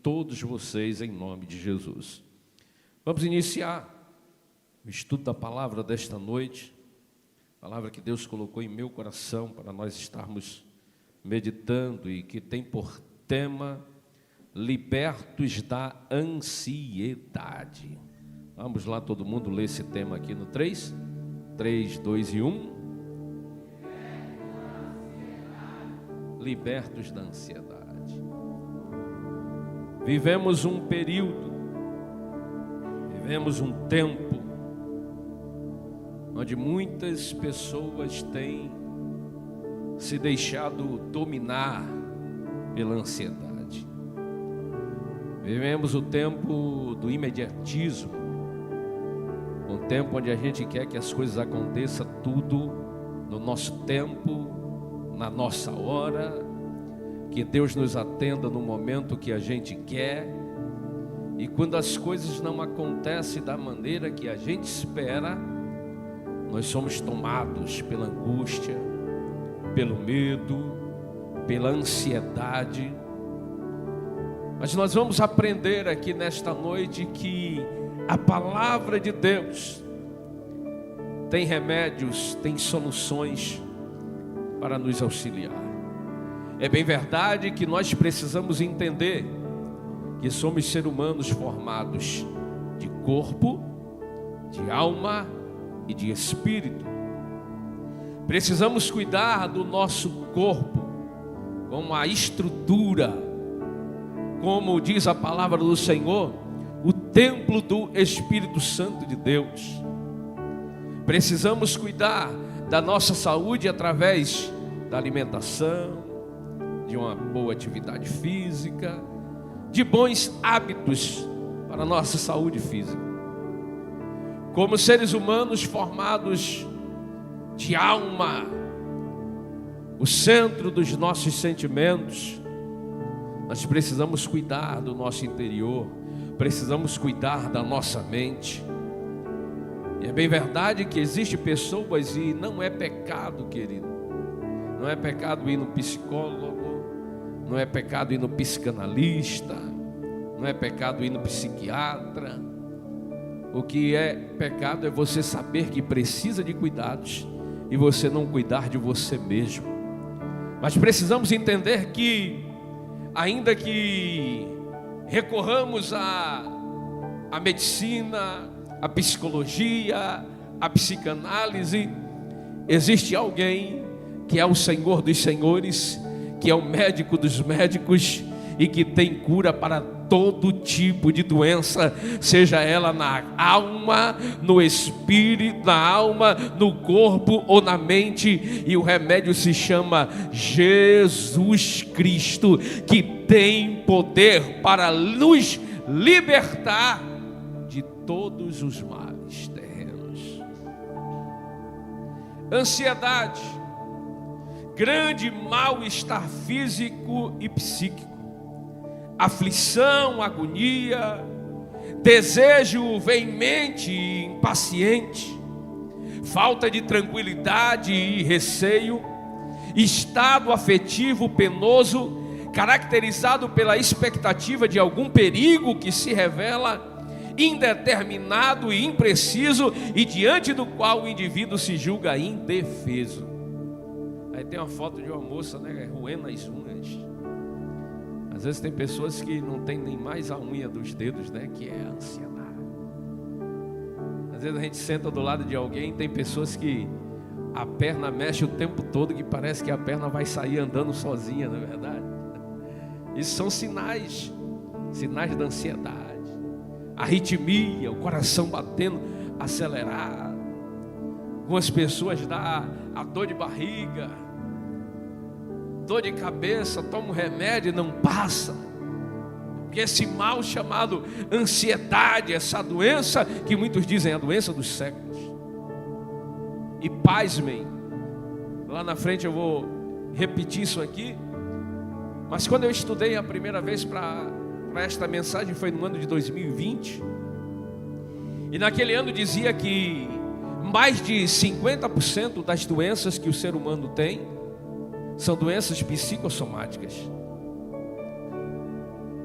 todos vocês em nome de Jesus. Vamos iniciar o estudo da palavra desta noite, palavra que Deus colocou em meu coração para nós estarmos meditando e que tem por tema libertos da ansiedade. Vamos lá, todo mundo ler esse tema aqui no 3, 2 e 1. Libertos da ansiedade. Vivemos um período, vivemos um tempo onde muitas pessoas têm se deixado dominar pela ansiedade. Vivemos o tempo do imediatismo, um tempo onde a gente quer que as coisas aconteçam tudo no nosso tempo, na nossa hora, que Deus nos atenda no momento que a gente quer. E quando as coisas não acontecem da maneira que a gente espera, nós somos tomados pela angústia, pelo medo, pela ansiedade. Mas nós vamos aprender aqui nesta noite que a palavra de Deus tem remédios, tem soluções para nos auxiliar. É bem verdade que nós precisamos entender que somos seres humanos formados de corpo, de alma e de espírito. Precisamos cuidar do nosso corpo com uma estrutura, como diz a palavra do Senhor, o templo do Espírito Santo de Deus. Precisamos cuidar da nossa saúde através da alimentação, de uma boa atividade física, de bons hábitos para a nossa saúde física. Como seres humanos formados de alma, o centro dos nossos sentimentos, nós precisamos cuidar do nosso interior, precisamos cuidar da nossa mente. E é bem verdade que existem pessoas, e não é pecado, querido, não é pecado ir no psicólogo, não é pecado ir no psicanalista, não é pecado ir no psiquiatra. O que é pecado é você saber que precisa de cuidados e você não cuidar de você mesmo. Mas precisamos entender que, ainda que recorramos à medicina, à psicologia, à psicanálise, existe alguém que é o Senhor dos senhores, que é o médico dos médicos e que tem cura para todo tipo de doença, seja ela na alma, no espírito, na alma, no corpo ou na mente. E o remédio se chama Jesus Cristo, que tem poder para nos libertar de todos os males terrenos. Ansiedade, grande mal-estar físico e psíquico, aflição, agonia, desejo veemente e impaciente, falta de tranquilidade e receio, estado afetivo penoso, caracterizado pela expectativa de algum perigo que se revela indeterminado e impreciso e diante do qual o indivíduo se julga indefeso. Aí tem uma foto de uma moça, né, roendo as unhas. Às vezes tem pessoas que não tem nem mais a unha dos dedos, né, que é a ansiedade. Às vezes a gente senta do lado de alguém, tem pessoas que a perna mexe o tempo todo, que parece que a perna vai sair andando sozinha, não é verdade? Isso são sinais da ansiedade. Arritmia, o coração batendo acelerado. Algumas pessoas dá a dor de barriga, dor de cabeça, toma um remédio e não passa. Porque esse mal chamado ansiedade, essa doença que muitos dizem é a doença dos séculos. E pasmem, lá na frente eu vou repetir isso aqui, mas quando eu estudei a primeira vez para esta mensagem foi no ano de 2020, e naquele ano dizia que mais de 50% das doenças que o ser humano tem são doenças psicossomáticas.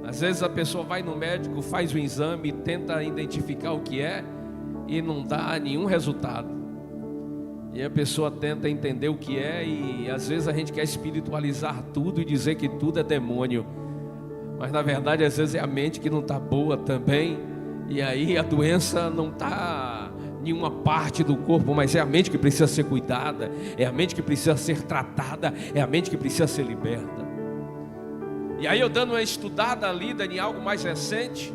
Às vezes a pessoa vai no médico, faz o exame, tenta identificar o que é e não dá nenhum resultado. E a pessoa tenta entender o que é, e às vezes a gente quer espiritualizar tudo e dizer que tudo é demônio. Mas na verdade às vezes é a mente que não está boa também. E aí a doença não está em uma parte do corpo, mas é a mente que precisa ser cuidada, é a mente que precisa ser tratada, é a mente que precisa ser liberta. E aí eu dando uma estudada, lida em algo mais recente,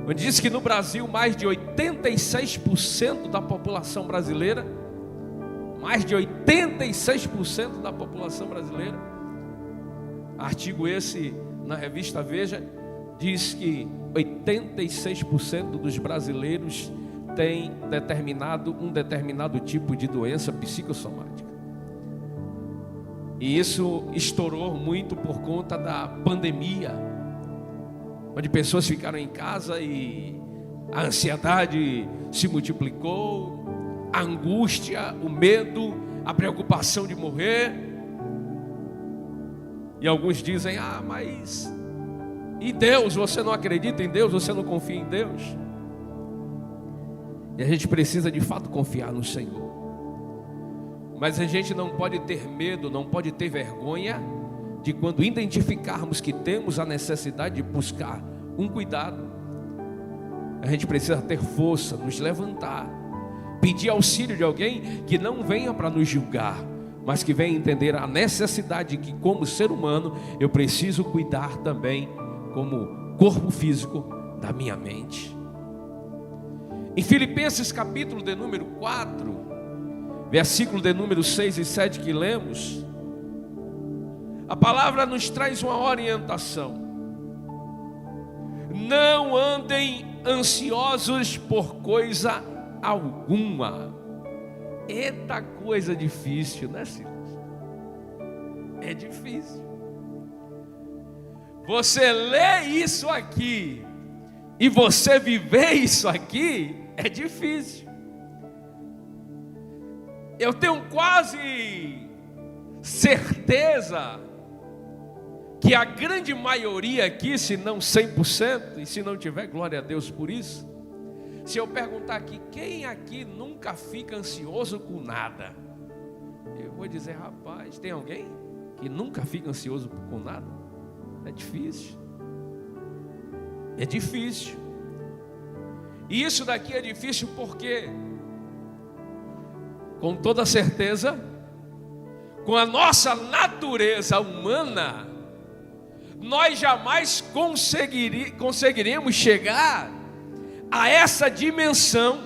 onde diz que no Brasil mais de 86% da população brasileira, mais de 86% da população brasileira, artigo esse na revista Veja, diz que 86% dos brasileiros têm um determinado tipo de doença psicossomática. E isso estourou muito por conta da pandemia, onde pessoas ficaram em casa e a ansiedade se multiplicou, a angústia, o medo, a preocupação de morrer. E alguns dizem: ah, mas e Deus? Você não acredita em Deus? Você não confia em Deus? E a gente precisa de fato confiar no Senhor. Mas a gente não pode ter medo, não pode ter vergonha de quando identificarmos que temos a necessidade de buscar um cuidado. A gente precisa ter força, nos levantar, pedir auxílio de alguém que não venha para nos julgar, mas que venha entender a necessidade de que, como ser humano, eu preciso cuidar também, como corpo físico, da minha mente. Em Filipenses capítulo de número 4, versículo de número 6 e 7 que lemos, a palavra nos traz uma orientação. Não andem ansiosos por coisa alguma. Eita coisa difícil, né, Silas? É difícil. Você lê isso aqui e você viver isso aqui é difícil. Eu tenho quase certeza que a grande maioria aqui, se não 100%, e se não tiver, glória a Deus por isso, se eu perguntar aqui, quem aqui nunca fica ansioso com nada? Eu vou dizer: rapaz, tem alguém que nunca fica ansioso com nada? É difícil. É difícil. E isso daqui é difícil porque, com toda certeza, com a nossa natureza humana, nós jamais conseguiríamos chegar a essa dimensão.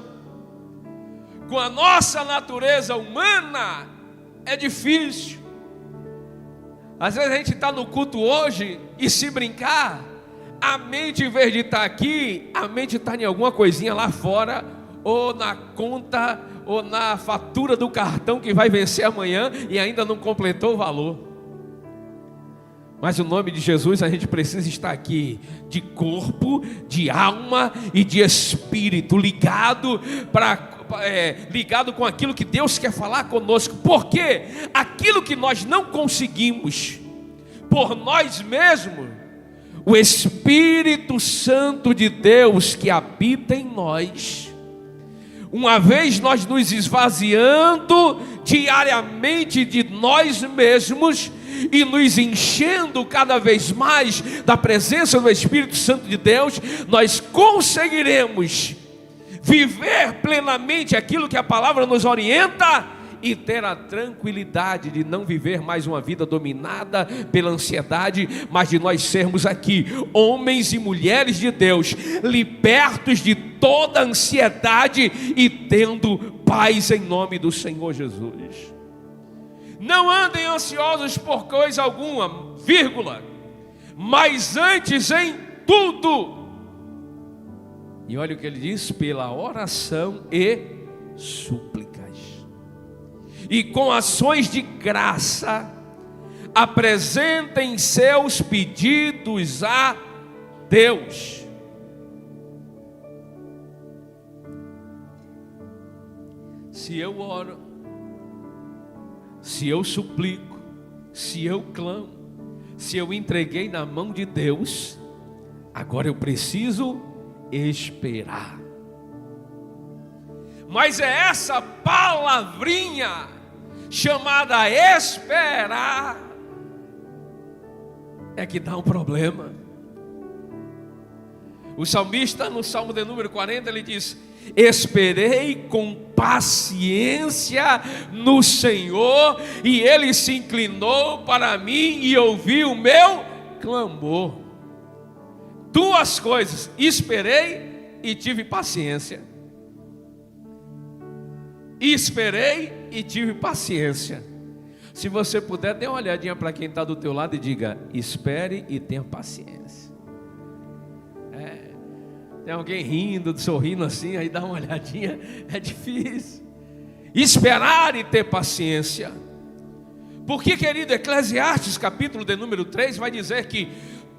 Com a nossa natureza humana é difícil. Às vezes a gente está no culto hoje e, se brincar, a mente, em vez de estar aqui, a mente está em alguma coisinha lá fora, ou na conta, ou na fatura do cartão que vai vencer amanhã e ainda não completou o valor. Mas no nome de Jesus a gente precisa estar aqui de corpo, de alma e de espírito, ligado com aquilo que Deus quer falar conosco. Porque aquilo que nós não conseguimos por nós mesmos, o Espírito Santo de Deus que habita em nós, uma vez nós nos esvaziando diariamente de nós mesmos e nos enchendo cada vez mais da presença do Espírito Santo de Deus, nós conseguiremos viver plenamente aquilo que a palavra nos orienta e ter a tranquilidade de não viver mais uma vida dominada pela ansiedade, mas de nós sermos aqui homens e mulheres de Deus, libertos de toda ansiedade e tendo paz em nome do Senhor Jesus. Não andem ansiosos por coisa alguma, vírgula, mas antes em tudo. E olha o que ele diz: pela oração e súplicas, e com ações de graça, apresentem seus pedidos a Deus. Se eu oro, se eu suplico, se eu clamo, Se eu entreguei na mão de Deus, agora eu preciso esperar. Mas é essa palavrinha chamada esperar é que dá um problema. O salmista, no Salmo de número 40, ele diz: esperei com paciência no Senhor, e Ele se inclinou para mim e ouviu o meu clamor. Duas coisas: esperei e tive paciência. Esperei e tive paciência. Se você puder, dê uma olhadinha para quem está do teu lado e diga: espere e tenha paciência. Tem alguém rindo, sorrindo assim, aí dá uma olhadinha, é difícil. Esperar e ter paciência. Porque, querido, Eclesiastes, capítulo de número 3, vai dizer que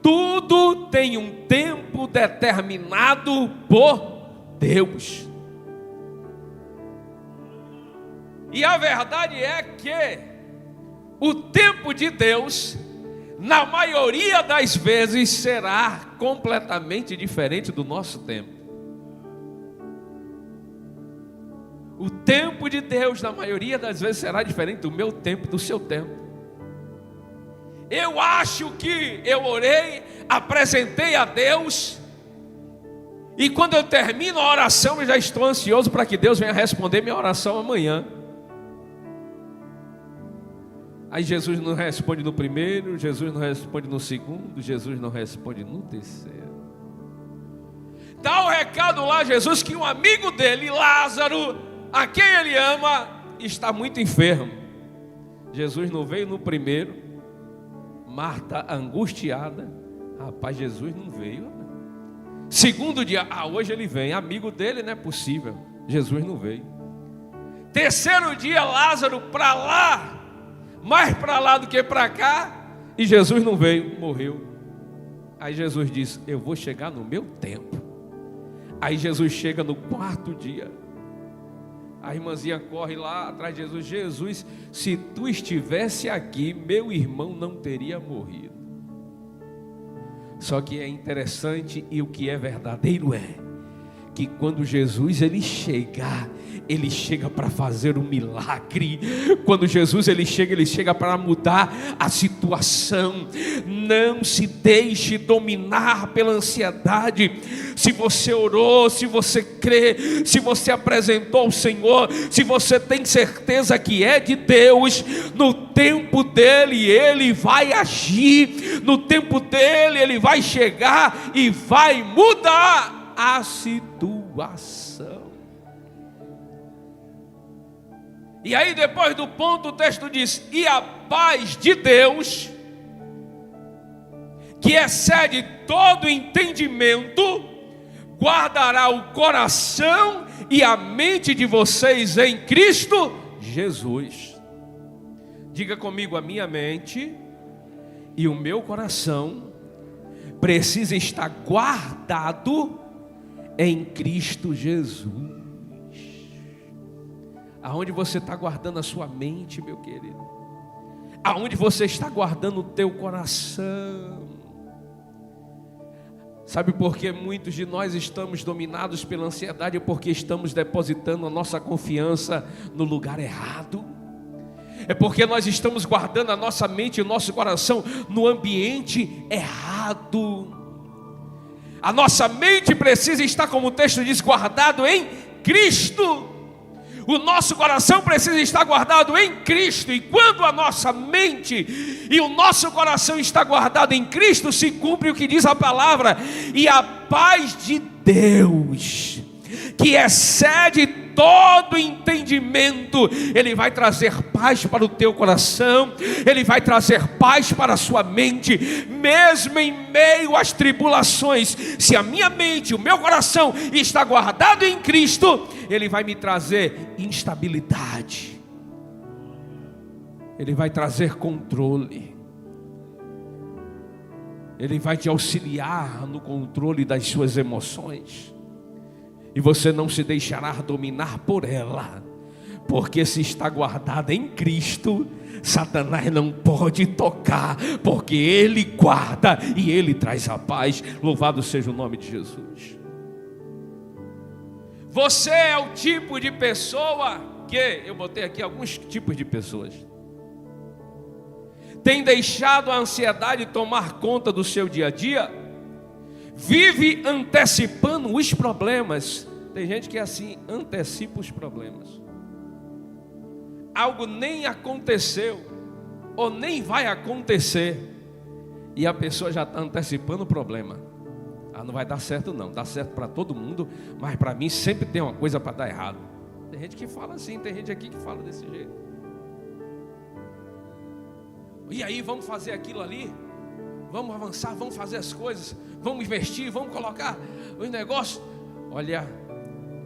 tudo tem um tempo determinado por Deus. E a verdade é que o tempo de Deus, na maioria das vezes, será completamente diferente do nosso tempo. O tempo de Deus, na maioria das vezes, será diferente do meu tempo e do seu tempo. Eu acho que eu orei, apresentei a Deus, e quando eu termino a oração, eu já estou ansioso para que Deus venha responder minha oração amanhã. Aí Jesus não responde no primeiro, Jesus não responde no segundo, Jesus não responde no terceiro. Dá o recado lá, Jesus, que um amigo dele, Lázaro, a quem ele ama, está muito enfermo. Jesus não veio no primeiro. Marta angustiada: rapaz, Jesus não veio. Segundo dia: hoje ele vem. Amigo dele, não é possível. Jesus não veio. Terceiro dia: Lázaro para lá, mais para lá do que para cá, e Jesus não veio, morreu. Aí Jesus disse: eu vou chegar no meu tempo. Aí Jesus chega no quarto dia. A irmãzinha corre lá atrás de Jesus: Jesus, se tu estivesse aqui, meu irmão não teria morrido. Só que é interessante, e o que é verdadeiro é que quando Jesus ele chega para fazer um milagre. Quando Jesus ele chega para mudar a situação. Não se deixe dominar pela ansiedade. Se você orou, se você crê, se você apresentou ao Senhor, se você tem certeza que é de Deus, no tempo dele ele vai agir, no tempo dele ele vai chegar e vai mudar a situação. E aí depois do ponto o texto diz: e a paz de Deus, que excede todo entendimento, guardará o coração e a mente de vocês em Cristo Jesus. Diga comigo: a minha mente e o meu coração precisa estar guardado em Cristo Jesus. Aonde você está guardando a sua mente, meu querido? Aonde você está guardando o teu coração? Sabe por que muitos de nós estamos dominados pela ansiedade? Porque estamos depositando a nossa confiança no lugar errado. É porque nós estamos guardando a nossa mente e o nosso coração no ambiente errado. A nossa mente precisa estar, como o texto diz, guardado em Cristo. O nosso coração precisa estar guardado em Cristo. E quando a nossa mente e o nosso coração está guardado em Cristo, se cumpre o que diz a palavra: e a paz de Deus, que excede todo entendimento, ele vai trazer paz para o teu coração, ele vai trazer paz para a sua mente, mesmo em meio às tribulações. Se a minha mente, o meu coração está guardado em Cristo, ele vai me trazer instabilidade, ele vai trazer controle, ele vai te auxiliar no controle das suas emoções. E você não se deixará dominar por ela, Porque se está guardada em Cristo, Satanás não pode tocar, porque Ele guarda e Ele traz a paz. Louvado seja o nome de Jesus. Você é o tipo de pessoa que, eu botei aqui alguns tipos de pessoas, tem deixado a ansiedade tomar conta do seu dia a dia, vive antecipando os problemas. Tem gente que é assim, antecipa os problemas. Algo nem aconteceu, ou nem vai acontecer, e a pessoa já está antecipando o problema. Ah, não vai dar certo não, dá certo para todo mundo, mas para mim sempre tem uma coisa para dar errado. Tem gente que fala assim, tem gente aqui que fala desse jeito. E aí, vamos fazer aquilo ali, vamos avançar, vamos fazer as coisas, vamos investir, vamos colocar os negócios. Olha,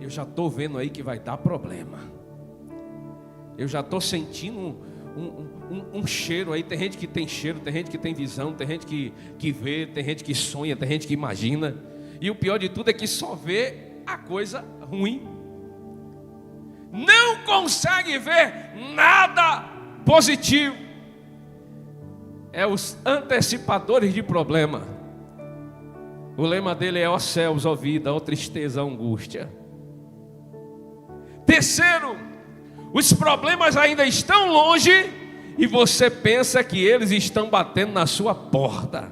eu já estou vendo aí que vai dar problema. Eu já estou sentindo um cheiro aí. Tem gente que tem cheiro, tem gente que tem visão, tem gente que vê, tem gente que sonha, tem gente que imagina. E o pior de tudo é que só vê a coisa ruim. Não consegue ver nada positivo. É os antecipadores de problema. O lema dele é: ó céus, ó vida, ó tristeza, ó angústia. Terceiro, os problemas ainda estão longe e você pensa que eles estão batendo na sua porta.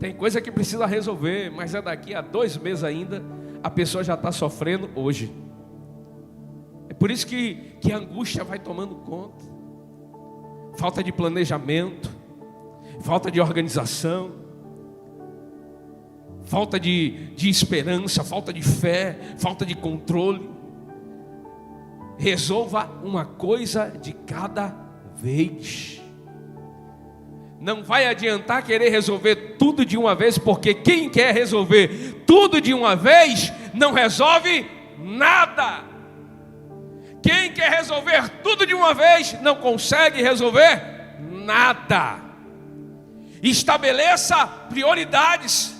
Tem coisa que precisa resolver, mas é daqui a 2 meses ainda. A pessoa já está sofrendo hoje. É por isso que a angústia vai tomando conta. Falta de planejamento, falta de organização, falta de esperança, falta de fé, falta de controle. Resolva uma coisa de cada vez. Não vai adiantar querer resolver tudo de uma vez, porque quem quer resolver tudo de uma vez não resolve nada. Quem quer resolver tudo de uma vez não consegue resolver nada. Estabeleça prioridades.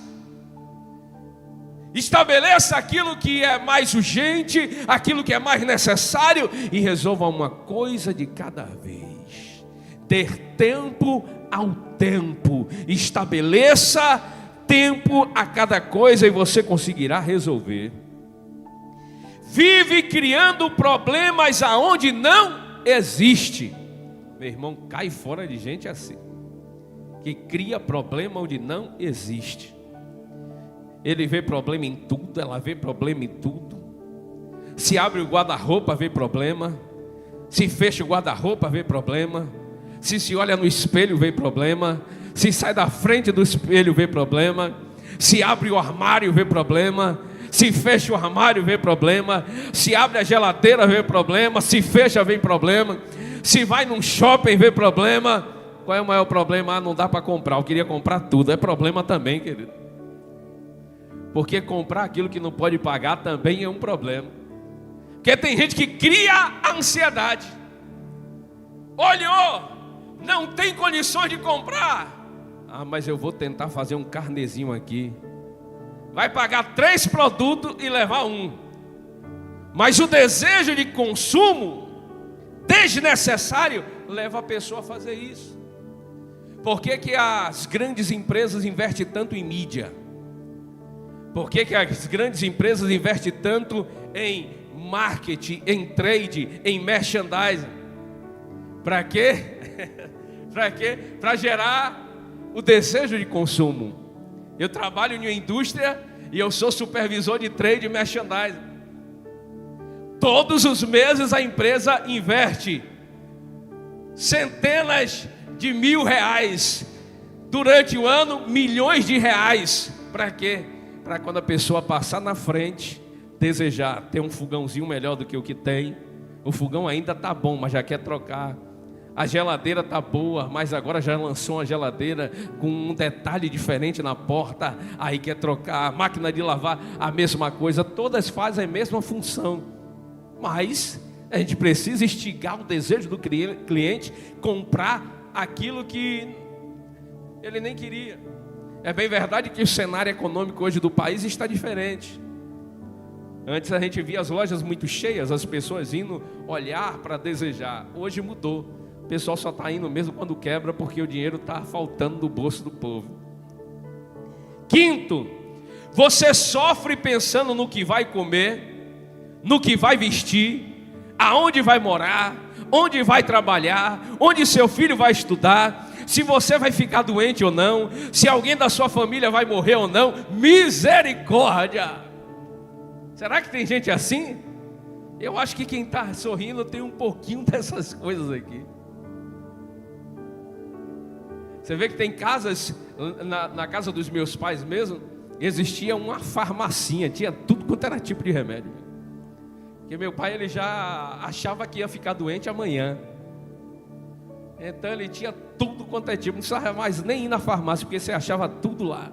Estabeleça aquilo que é mais urgente, aquilo que é mais necessário, e resolva uma coisa de cada vez. Dê tempo ao tempo. Estabeleça tempo a cada coisa e você conseguirá resolver. Vive criando problemas aonde não existe. Meu irmão, cai fora de gente assim, que cria problema onde não existe. Ele vê problema em tudo, ela vê problema em tudo. Se abre o guarda-roupa, vê problema. Se fecha o guarda-roupa, vê problema. Se olha no espelho, vê problema. Se sai da frente do espelho, vê problema. Se abre o armário, vê problema. Se fecha o armário, vê problema. Se abre a geladeira, vê problema. Se fecha, vem problema. Se vai num shopping, vê problema. Qual é o maior problema? Ah, não dá para comprar, eu queria comprar tudo. É problema também, querido. Porque comprar aquilo que não pode pagar também é um problema. Porque tem gente que cria a ansiedade. Olhou, não tem condições de comprar. Ah, mas eu vou tentar fazer um carnezinho aqui. Vai pagar 3 produtos e levar 1. Mas o desejo de consumo desnecessário leva a pessoa a fazer isso. Por que as grandes empresas investem tanto em mídia? Por que as grandes empresas investem tanto em marketing, em trade, em merchandising? Para quê? Para quê? Para gerar o desejo de consumo. Eu trabalho em uma indústria e eu sou supervisor de trade e merchandising. Todos os meses a empresa investe centenas de mil reais. Durante o ano, milhões de reais. Para quê? Para quando a pessoa passar na frente, desejar ter um fogãozinho melhor do que o que tem. O fogão ainda está bom, mas já quer trocar. A geladeira está boa, mas agora já lançou uma geladeira com um detalhe diferente na porta. Aí quer trocar. A máquina de lavar, a mesma coisa. Todas fazem a mesma função. Mas a gente precisa instigar o desejo do cliente comprar aquilo que ele nem queria. É bem verdade que o cenário econômico hoje do país está diferente. Antes a gente via as lojas muito cheias, as pessoas indo olhar para desejar. Hoje mudou. O pessoal só está indo mesmo quando quebra, porque o dinheiro está faltando do bolso do povo. Quinto, você sofre pensando no que vai comer, no que vai vestir, aonde vai morar, onde vai trabalhar, onde seu filho vai estudar, se você vai ficar doente ou não, se alguém da sua família vai morrer ou não. Misericórdia! Será que tem gente assim? Eu acho que quem está sorrindo tem um pouquinho dessas coisas aqui. Você vê que tem casas, na casa dos meus pais mesmo, existia uma farmacinha, tinha tudo quanto era tipo de remédio. Porque meu pai, ele já achava que ia ficar doente amanhã. Então ele tinha tudo quanto é tipo, não precisava mais nem ir na farmácia, porque você achava tudo lá.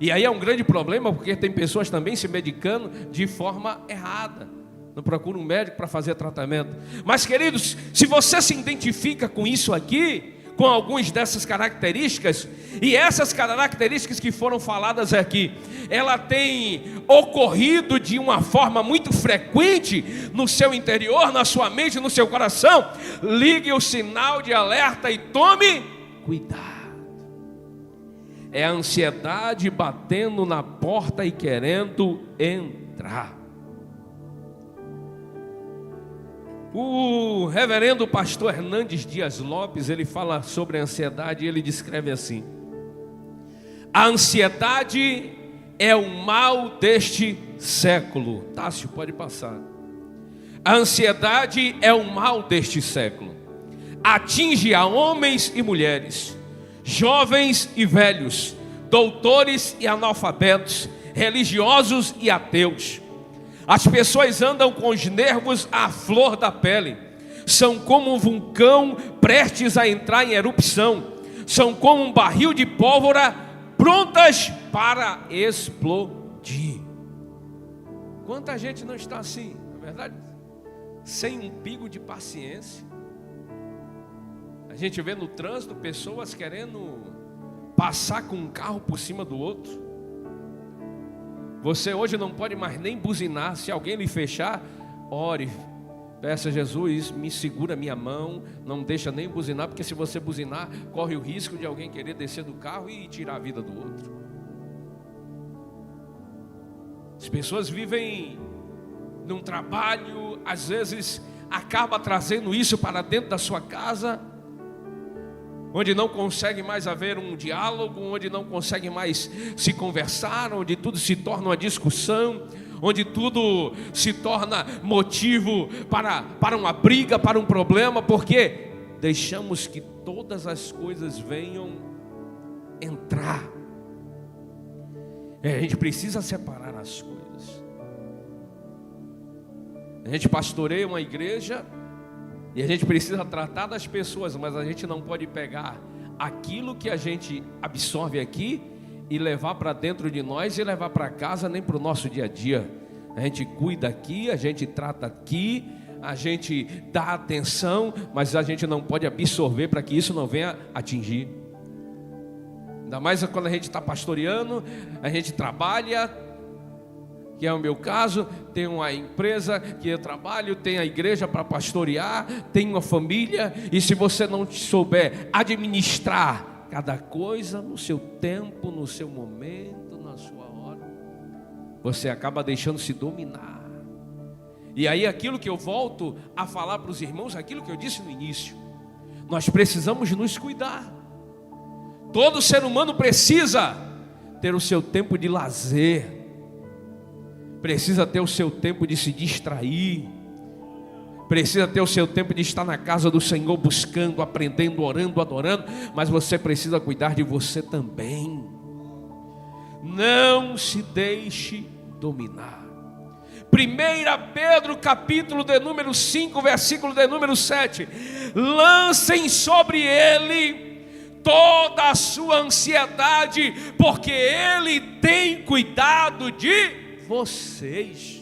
E aí é um grande problema, porque tem pessoas também se medicando de forma errada. Não procura um médico para fazer tratamento. Mas, queridos, se você se identifica com isso aqui, com algumas dessas características, e essas características que foram faladas aqui, ela tem ocorrido de uma forma muito frequente no seu interior, na sua mente, no seu coração, ligue o sinal de alerta e tome cuidado. É a ansiedade batendo na porta e querendo entrar. O reverendo pastor Hernandes Dias Lopes, ele fala sobre a ansiedade e ele descreve assim: a ansiedade é o mal deste século. Tássio, pode passar. A ansiedade é o mal deste século. Atinge a homens e mulheres, jovens e velhos, doutores e analfabetos, religiosos e ateus. As pessoas andam com os nervos à flor da pele. São como um vulcão prestes a entrar em erupção. São como um barril de pólvora prontas para explodir. Quanta gente não está assim, na verdade, sem um pingo de paciência. A gente vê no trânsito pessoas querendo passar com um carro por cima do outro. Você hoje não pode mais nem buzinar. Se alguém lhe fechar, ore, peça a Jesus, me segura minha mão, não deixa nem buzinar, porque se você buzinar, corre o risco de alguém querer descer do carro e tirar a vida do outro. As pessoas vivem num trabalho, às vezes acaba trazendo isso para dentro da sua casa, onde não consegue mais haver um diálogo, onde não consegue mais se conversar, onde tudo se torna uma discussão, onde tudo se torna motivo para uma briga, para um problema, porque deixamos que todas as coisas venham entrar. A gente precisa separar as coisas. A gente pastoreia uma igreja e a gente precisa tratar das pessoas, mas a gente não pode pegar aquilo que a gente absorve aqui e levar para dentro de nós e levar para casa, nem para o nosso dia a dia. A gente cuida aqui, a gente trata aqui, a gente dá atenção, mas a gente não pode absorver para que isso não venha atingir. Ainda mais quando a gente está pastoreando, a gente trabalha, que é o meu caso, tem uma empresa que eu trabalho, tem a igreja para pastorear, tem uma família, e se você não souber administrar cada coisa no seu tempo, no seu momento, na sua hora, você acaba deixando-se dominar. E aí aquilo que eu volto a falar para os irmãos, aquilo que eu disse no início, nós precisamos nos cuidar. Todo ser humano precisa ter o seu tempo de lazer, precisa ter o seu tempo de se distrair, precisa ter o seu tempo de estar na casa do Senhor, buscando, aprendendo, orando, adorando, mas você precisa cuidar de você também. Não se deixe dominar. 1 Pedro capítulo de número 5, versículo de número 7: lancem sobre ele toda a sua ansiedade, porque ele tem cuidado de vocês.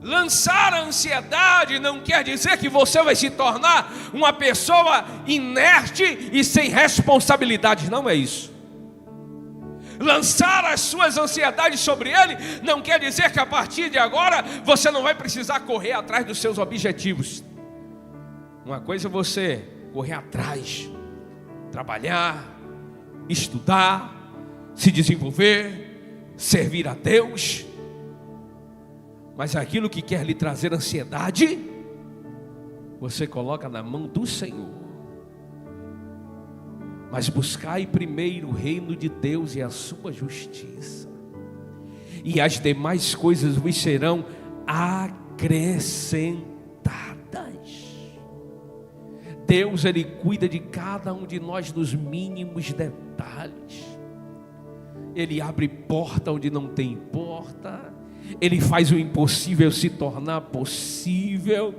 Lançar a ansiedade não quer dizer que você vai se tornar uma pessoa inerte e sem responsabilidade, não é isso. Lançar as suas ansiedades sobre Ele não quer dizer que a partir de agora você não vai precisar correr atrás dos seus objetivos. Uma coisa é você correr atrás, trabalhar, estudar, se desenvolver, servir a Deus. Mas aquilo que quer lhe trazer ansiedade, você coloca na mão do Senhor. Mas buscai primeiro o reino de Deus e a sua justiça, e as demais coisas vos serão acrescentadas. Deus, Ele cuida de cada um de nós nos mínimos detalhes. Ele abre porta onde não tem porta. Ele faz o impossível se tornar possível.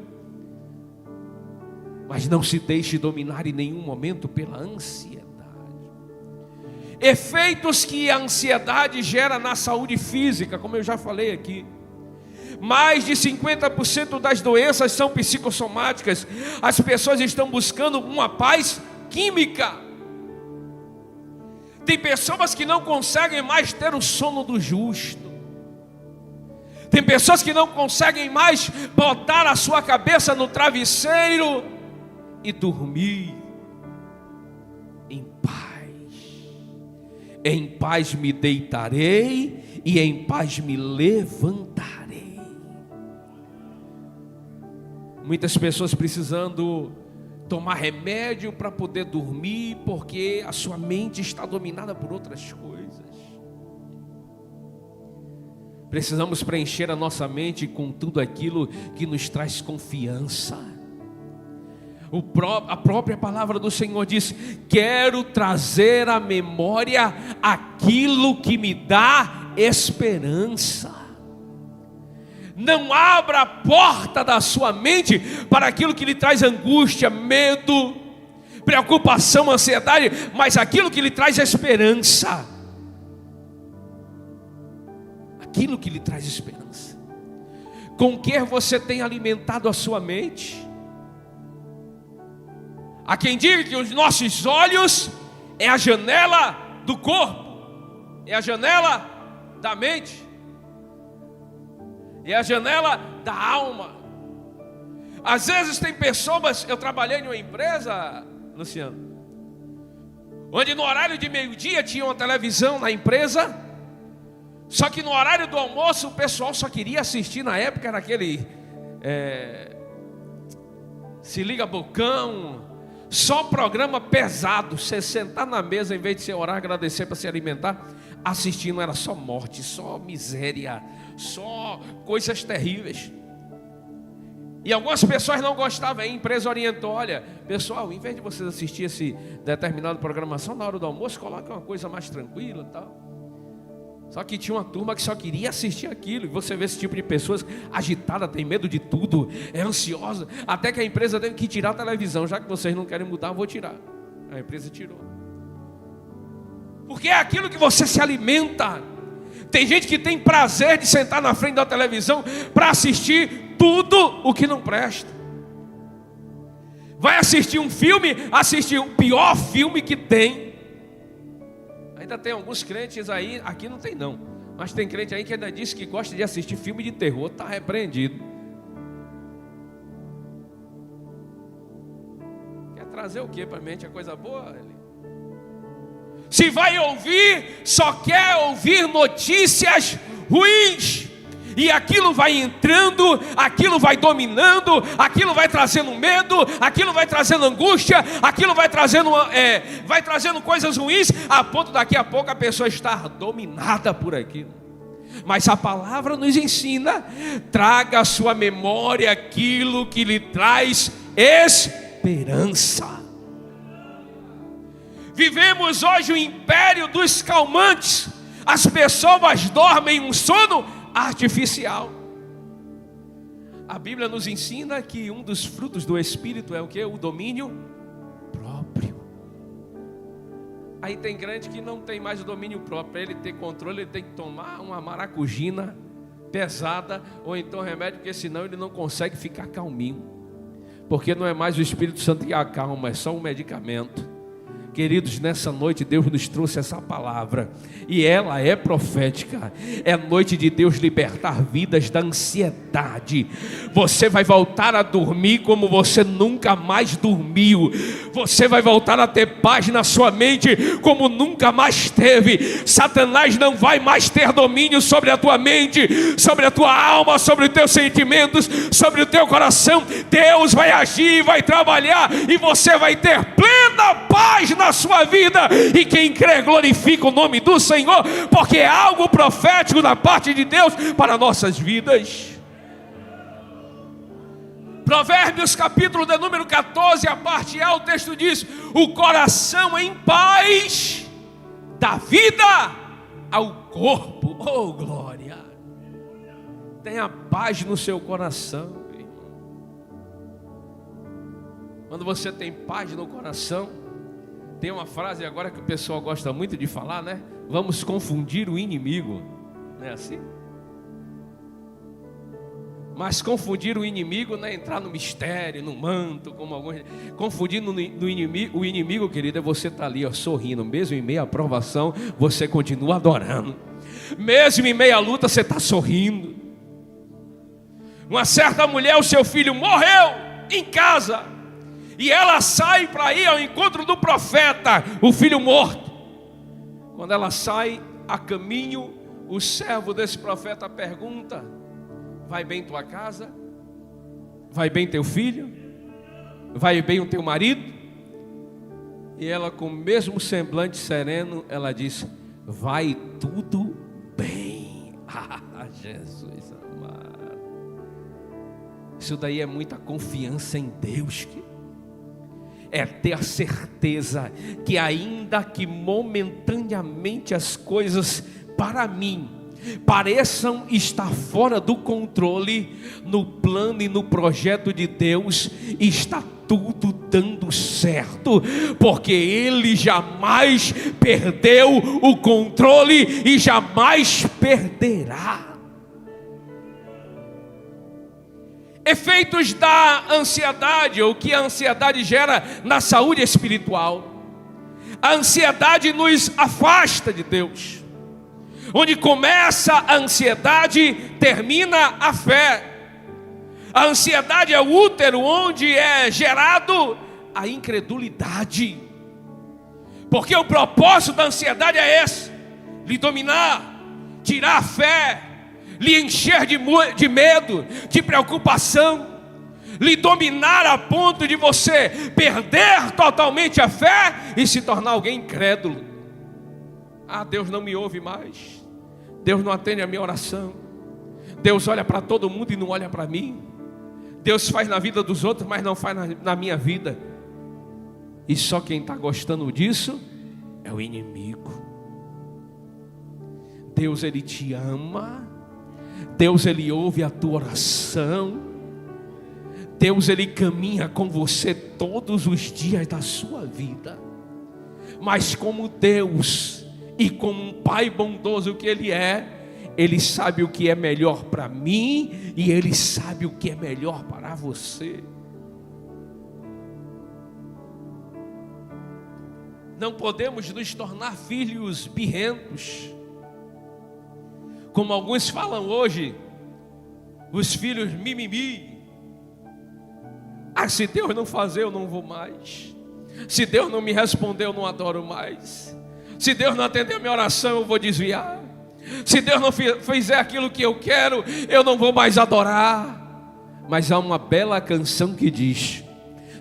Mas não se deixe dominar em nenhum momento pela ansiedade. Efeitos que a ansiedade gera na saúde física, como eu já falei aqui. Mais de 50% das doenças são psicossomáticas. As pessoas estão buscando uma paz química. Tem pessoas que não conseguem mais ter o sono do justo. Tem pessoas que não conseguem mais botar a sua cabeça no travesseiro e dormir em paz. Em paz me deitarei e em paz me levantarei. Muitas pessoas precisando tomar remédio para poder dormir, porque a sua mente está dominada por outras coisas. Precisamos preencher a nossa mente com tudo aquilo que nos traz confiança. A própria palavra do Senhor diz: quero trazer à memória aquilo que me dá esperança. Não abra a porta da sua mente para aquilo que lhe traz angústia, medo, preocupação, ansiedade, mas aquilo que lhe traz esperança. Aquilo que lhe traz esperança. Com que você tem alimentado a sua mente? Há quem diga que os nossos olhos é a janela do corpo, é a janela da mente, é a janela da alma. Às vezes tem pessoas, eu trabalhei em uma empresa, Luciano, onde no horário de meio-dia tinha uma televisão na empresa, só que no horário do almoço o pessoal só queria assistir, na época era aquele Se Liga Bocão, só programa pesado. Você sentar na mesa, em vez de você orar, agradecer para se alimentar, assistindo era só morte, só miséria, só coisas terríveis. E algumas pessoas não gostavam. A empresa orientou: olha, pessoal, em vez de vocês assistir esse determinado programação na hora do almoço, coloque uma coisa mais tranquila e tal. Só que tinha uma turma que só queria assistir aquilo. E você vê esse tipo de pessoas agitada, tem medo de tudo, é ansiosa, até que a empresa teve que tirar a televisão. Já que vocês não querem mudar, eu vou tirar. A empresa tirou. Porque é aquilo que você se alimenta. Tem gente que tem prazer de sentar na frente da televisão para assistir tudo o que não presta. Vai assistir um filme, assistir o pior filme que tem. Ainda tem alguns crentes aí, aqui não tem não, mas tem crente aí que ainda diz que gosta de assistir filme de terror. Está repreendido. Quer trazer o que para a mente? A coisa boa? Se vai ouvir, só quer ouvir notícias ruins. E aquilo vai entrando, aquilo vai dominando, aquilo vai trazendo medo, aquilo vai trazendo angústia, aquilo vai trazendo coisas ruins, a ponto daqui a pouco a pessoa estar dominada por aquilo. Mas a palavra nos ensina: traga à sua memória aquilo que lhe traz esperança. Vivemos hoje o império dos calmantes. As pessoas dormem um sono artificial. A Bíblia nos ensina que um dos frutos do Espírito é o que? O domínio próprio. Aí tem crente que não tem mais o domínio próprio. Para ele ter controle, ele tem que tomar uma maracujina pesada, ou então remédio, porque senão ele não consegue ficar calminho. Porque não é mais o Espírito Santo que acalma, é só um medicamento Queridos, nessa noite Deus nos trouxe essa palavra e ela é profética. É noite de Deus libertar vidas da ansiedade. Você vai voltar a dormir como você nunca mais dormiu. Você vai voltar a ter paz na sua mente como nunca mais teve. Satanás não vai mais ter domínio sobre a tua mente, sobre a tua alma, sobre os teus sentimentos, sobre o teu coração. Deus vai agir, vai trabalhar e você vai ter plena paz na sua vida. E quem crê glorifica o nome do Senhor, porque é algo profético da parte de Deus para nossas vidas. Provérbios capítulo de número 14, a parte A, o texto diz: o coração em paz dá vida ao corpo. Oh glória! Tenha paz no seu coração. Quando você tem paz no coração, tem uma frase agora que o pessoal gosta muito de falar, né? Vamos confundir o inimigo. Não é assim? Mas confundir o inimigo não é entrar no mistério, no manto, como alguns. Confundir o inimigo, querido, é você estar ali, ó, sorrindo. Mesmo em meio à provação, você continua adorando. Mesmo em meio à luta, você está sorrindo. Uma certa mulher, o seu filho morreu em casa. E ela sai para ir ao encontro do profeta, o filho morto. Quando ela sai a caminho, o servo desse profeta pergunta: vai bem tua casa? Vai bem teu filho? Vai bem o teu marido? E ela, com o mesmo semblante sereno, ela diz: vai tudo bem. Ah, Jesus amado. Isso daí é muita confiança em Deus, é ter a certeza que ainda que momentaneamente as coisas para mim pareçam estar fora do controle, no plano e no projeto de Deus está tudo dando certo, porque Ele jamais perdeu o controle e jamais perderá. Efeitos da ansiedade, ou que a ansiedade gera na saúde espiritual. A ansiedade nos afasta de Deus. Onde começa a ansiedade, termina a fé. A ansiedade é o útero onde é gerado a incredulidade. Porque o propósito da ansiedade é esse: lhe dominar, tirar a fé, lhe encher de medo, de preocupação, lhe dominar a ponto de você perder totalmente a fé e se tornar alguém incrédulo. Ah, Deus não me ouve mais, Deus não atende a minha oração, Deus olha para todo mundo e não olha para mim, Deus faz na vida dos outros, mas não faz na minha vida. E só quem está gostando disso é o inimigo. Deus, Ele te ama. Deus, Ele ouve a tua oração. Deus, Ele caminha com você todos os dias da sua vida. Mas como Deus e como um Pai bondoso que Ele é, Ele sabe o que é melhor para mim e Ele sabe o que é melhor para você. Não podemos nos tornar filhos birrentos, como alguns falam hoje, os filhos mimimi. Ah, se Deus não fazer, eu não vou mais. Se Deus não me responder, eu não adoro mais. Se Deus não atender a minha oração, eu vou desviar. Se Deus não fizer aquilo que eu quero, eu não vou mais adorar. Mas há uma bela canção que diz: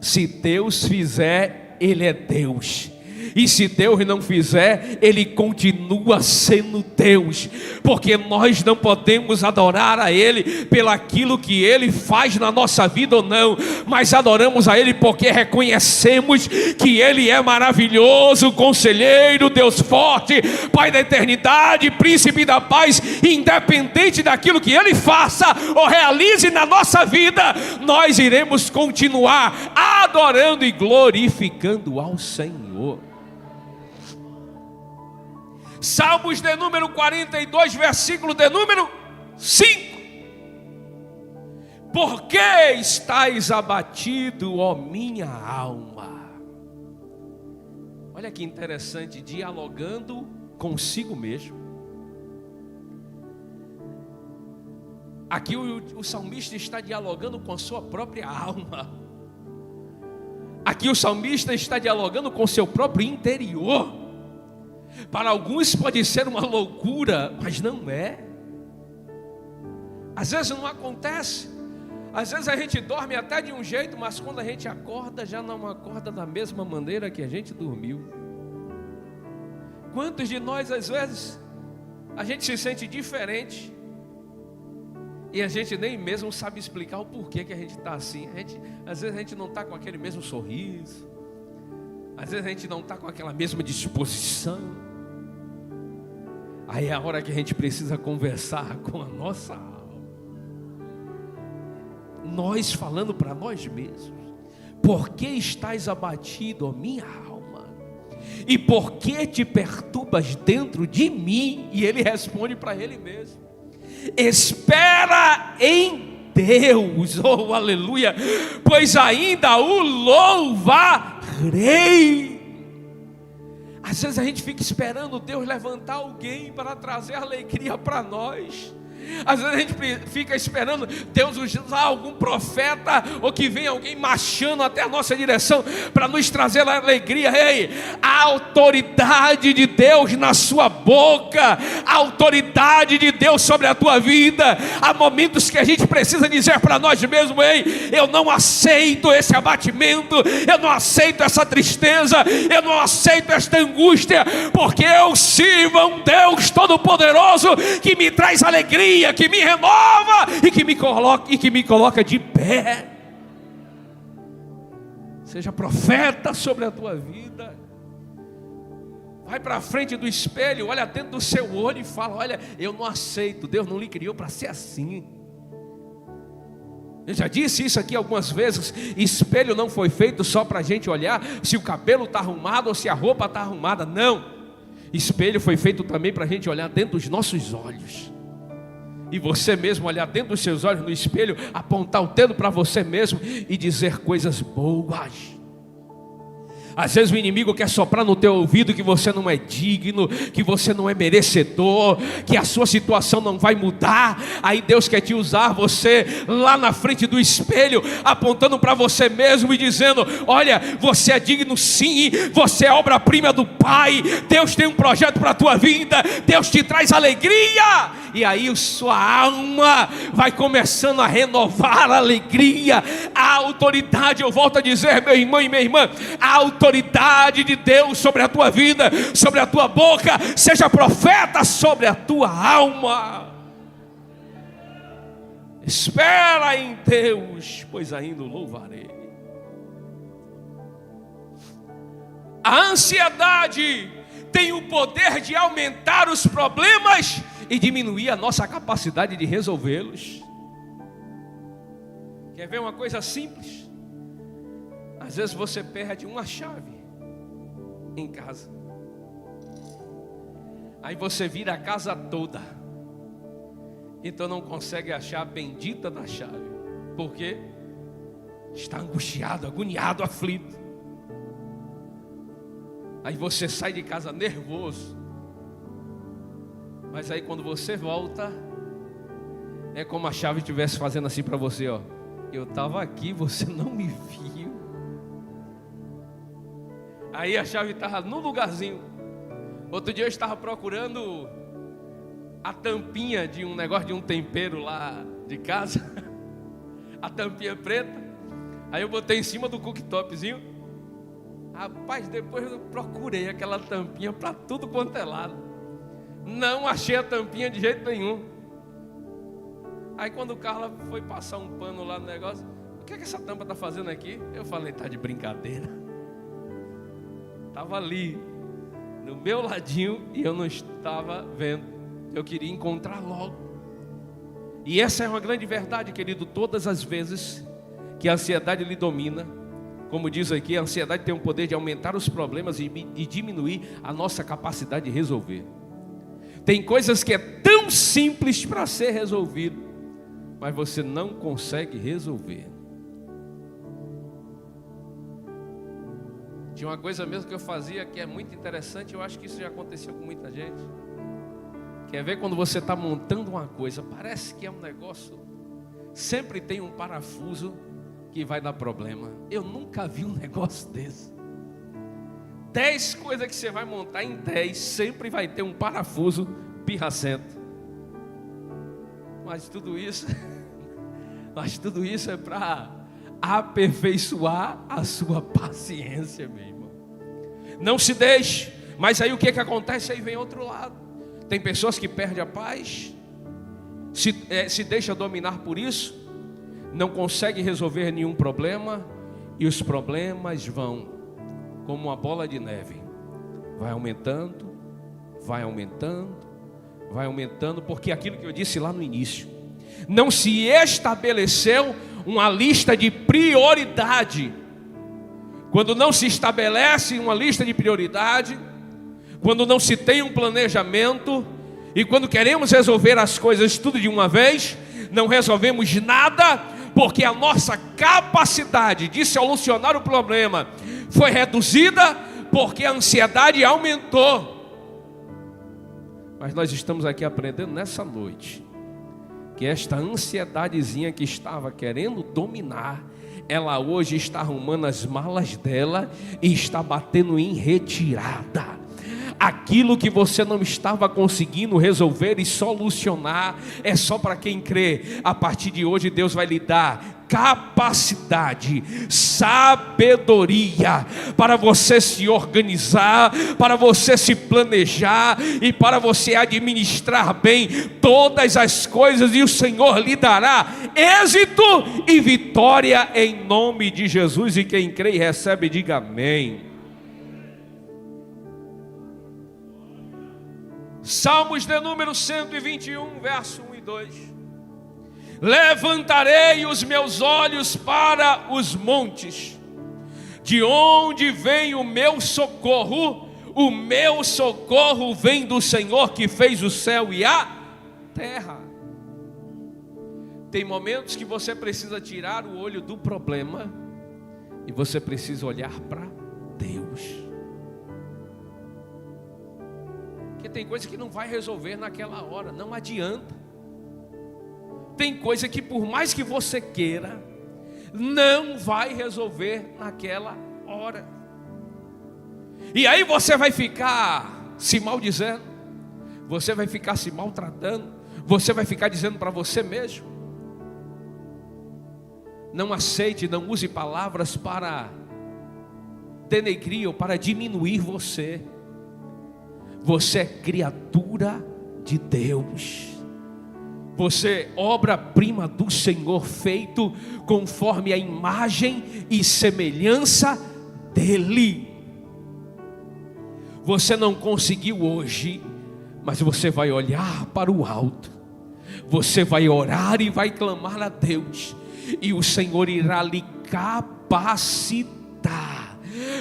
se Deus fizer, Ele é Deus. E se Deus não fizer, Ele continua sendo Deus. Porque nós não podemos adorar a Ele pelaquilo que Ele faz na nossa vida ou não, mas adoramos a Ele porque reconhecemos que Ele é maravilhoso, conselheiro, Deus forte, Pai da eternidade, príncipe da paz. Independente daquilo que Ele faça ou realize na nossa vida, nós iremos continuar adorando e glorificando ao Senhor. Salmos de número 42, versículo de número 5. Por que estás abatido, ó minha alma? Olha que interessante, dialogando consigo mesmo. Aqui o salmista está dialogando com a sua própria alma. Aqui o salmista está dialogando com o seu próprio interior. Para alguns pode ser uma loucura, mas não é. Às vezes não acontece. Às vezes a gente dorme até de um jeito, mas quando a gente acorda, já não acorda da mesma maneira que a gente dormiu. Quantos de nós, às vezes, a gente se sente diferente e a gente nem mesmo sabe explicar o porquê que a gente está assim. Às vezes a gente não está com aquele mesmo sorriso, às vezes a gente não está com aquela mesma disposição. Aí é a hora que a gente precisa conversar com a nossa alma. Nós falando para nós mesmos: por que estás abatido, ó minha alma? E por que te perturbas dentro de mim? E ele responde para ele mesmo: espera em Deus, oh aleluia, pois ainda o louvarei. Às vezes a gente fica esperando Deus levantar alguém para trazer alegria para nós. Às vezes a gente fica esperando Deus usar algum profeta, ou que venha alguém marchando até a nossa direção para nos trazer alegria. Ei, a autoridade de Deus na sua boca, a autoridade de Deus sobre a tua vida. Há momentos que a gente precisa dizer para nós mesmos: ei, eu não aceito esse abatimento, eu não aceito essa tristeza, eu não aceito esta angústia, porque eu sirvo a um Deus Todo-Poderoso que me traz alegria, que me renova e que me coloca de pé. Seja profeta sobre a tua vida. Vai para frente do espelho, olha dentro do seu olho e fala: olha, eu não aceito, Deus não lhe criou para ser assim. Eu já disse isso aqui algumas vezes. Espelho não foi feito só para a gente olhar se o cabelo está arrumado ou se a roupa está arrumada, não. Espelho foi feito também para a gente olhar dentro dos nossos olhos. E você mesmo olhar dentro dos seus olhos no espelho, apontar o dedo para você mesmo e dizer coisas boas. Às vezes o inimigo quer soprar no teu ouvido que você não é digno, que você não é merecedor, que a sua situação não vai mudar. Aí Deus quer te usar você lá na frente do espelho, apontando para você mesmo e dizendo: olha, você é digno sim, você é obra-prima do Pai, Deus tem um projeto para a tua vida, Deus te traz alegria. E aí sua alma vai começando a renovar a alegria, a autoridade. Eu volto a dizer, meu irmão e minha irmã, a autoridade de Deus sobre a tua vida, sobre a tua boca. Seja profeta sobre a tua alma. Espera em Deus, pois ainda o louvarei. A ansiedade tem o poder de aumentar os problemas e diminuir a nossa capacidade de resolvê-los. Quer ver uma coisa simples? Às vezes você perde uma chave em casa, aí você vira a casa toda, então não consegue achar a bendita da chave. Por quê? Está angustiado, agoniado, aflito. Aí você sai de casa nervoso, mas aí quando você volta, é como a chave estivesse fazendo assim para você: ó, eu estava aqui, você não me viu. Aí a chave estava no lugarzinho. Outro dia eu estava procurando a tampinha de um negócio, de um tempero lá de casa, a tampinha preta. Aí eu botei em cima do cooktopzinho. Rapaz, depois eu procurei aquela tampinha para tudo quanto é lado, não achei a tampinha de jeito nenhum. Aí quando o Carla foi passar um pano lá no negócio: o que é que essa tampa está fazendo aqui? Eu falei: tá de brincadeira. Estava ali no meu ladinho e eu não estava vendo. Eu queria encontrar logo. E essa é uma grande verdade, querido. Todas as vezes que a ansiedade lhe domina, como diz aqui, a ansiedade tem o poder de aumentar os problemas e diminuir a nossa capacidade de resolver. Tem coisas que é tão simples para ser resolvido, mas você não consegue resolver. Tinha uma coisa mesmo que eu fazia que é muito interessante, eu acho que isso já aconteceu com muita gente. Quer ver quando você está montando uma coisa, parece que é um negócio, sempre tem um parafuso que vai dar problema. Eu nunca vi um negócio desse. 10 coisas que você vai montar, em 10 sempre vai ter um parafuso pirracento. Mas tudo isso é para aperfeiçoar a sua paciência, meu irmão. Não se deixe. Mas aí o que acontece? Aí vem outro lado. Tem pessoas que perdem a paz, se deixa dominar por isso, não consegue resolver nenhum problema, e os problemas vão como uma bola de neve, vai aumentando, vai aumentando, vai aumentando, porque aquilo que eu disse lá no início, não se estabeleceu uma lista de prioridade. Quando não se estabelece uma lista de prioridade, quando não se tem um planejamento, e quando queremos resolver as coisas tudo de uma vez, não resolvemos nada, porque a nossa capacidade de solucionar o problema foi reduzida, porque a ansiedade aumentou. Mas nós estamos aqui aprendendo nessa noite que esta ansiedadezinha que estava querendo dominar, ela hoje está arrumando as malas dela e está batendo em retirada. Aquilo que você não estava conseguindo resolver e solucionar, é só para quem crê. A partir de hoje Deus vai lhe dar capacidade, sabedoria, para você se organizar, para você se planejar e para você administrar bem todas as coisas, e o Senhor lhe dará êxito e vitória em nome de Jesus. E quem crê e recebe, diga amém. Salmos de número 121, verso 1 e 2. Levantarei os meus olhos para os montes, de onde vem o meu socorro? O meu socorro vem do Senhor que fez o céu e a terra. Tem momentos que você precisa tirar o olho do problema e você precisa olhar para Deus. Porque tem coisa que não vai resolver naquela hora, não adianta. Tem coisa que por mais que você queira, não vai resolver naquela hora. E aí você vai ficar se maldizendo, você vai ficar se maltratando, você vai ficar dizendo para você mesmo. Não aceite, não use palavras para denegrir ou para diminuir você. Você é criatura de Deus. Você é obra-prima do Senhor, feito conforme a imagem e semelhança dEle. Você não conseguiu hoje, mas você vai olhar para o alto. Você vai orar e vai clamar a Deus, e o Senhor irá lhe capacitar.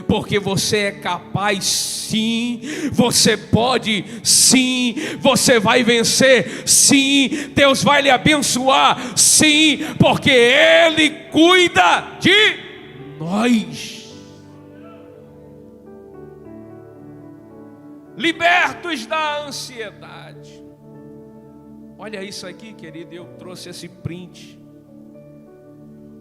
Porque você é capaz, sim. Você pode, sim. Você vai vencer, sim. Deus vai lhe abençoar, sim. Porque Ele cuida de nós. Libertos da ansiedade. Olha isso aqui, querido. Eu trouxe esse print.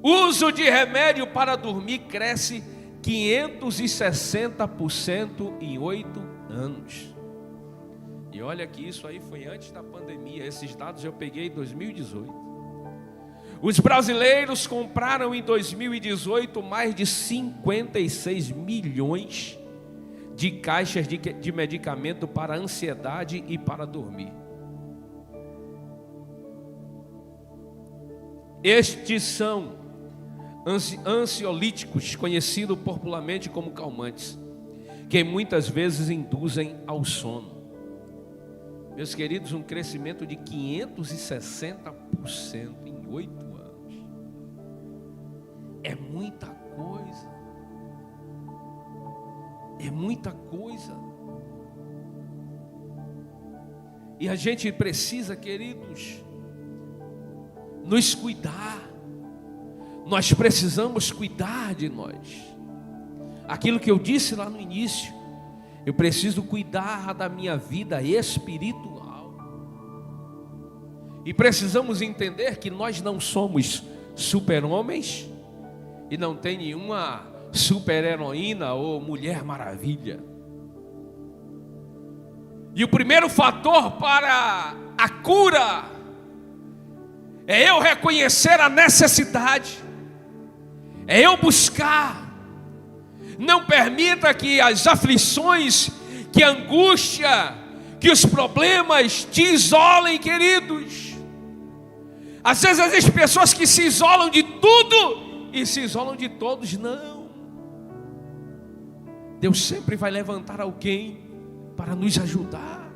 Uso de remédio para dormir cresce 560% em 8 anos. E olha que isso aí foi antes da pandemia. Esses dados eu peguei em 2018. Os brasileiros compraram em 2018 mais de 56 milhões de caixas de medicamento para ansiedade e para dormir. Estes são ansiolíticos, conhecidos popularmente como calmantes, que muitas vezes induzem ao sono. Meus queridos, um crescimento de 560% em 8 anos. É muita coisa. É muita coisa. E a gente precisa, queridos, nos cuidar. Nós precisamos cuidar de nós. Aquilo que eu disse lá no início, eu preciso cuidar da minha vida espiritual. E precisamos entender que nós não somos super-homens e não tem nenhuma super-heroína ou mulher maravilha. E o primeiro fator para a cura é eu reconhecer a necessidade, é eu buscar. Não permita que as aflições, que a angústia, que os problemas te isolem, queridos. Às vezes as pessoas que se isolam de tudo e se isolam de todos, não. Deus sempre vai levantar alguém para nos ajudar.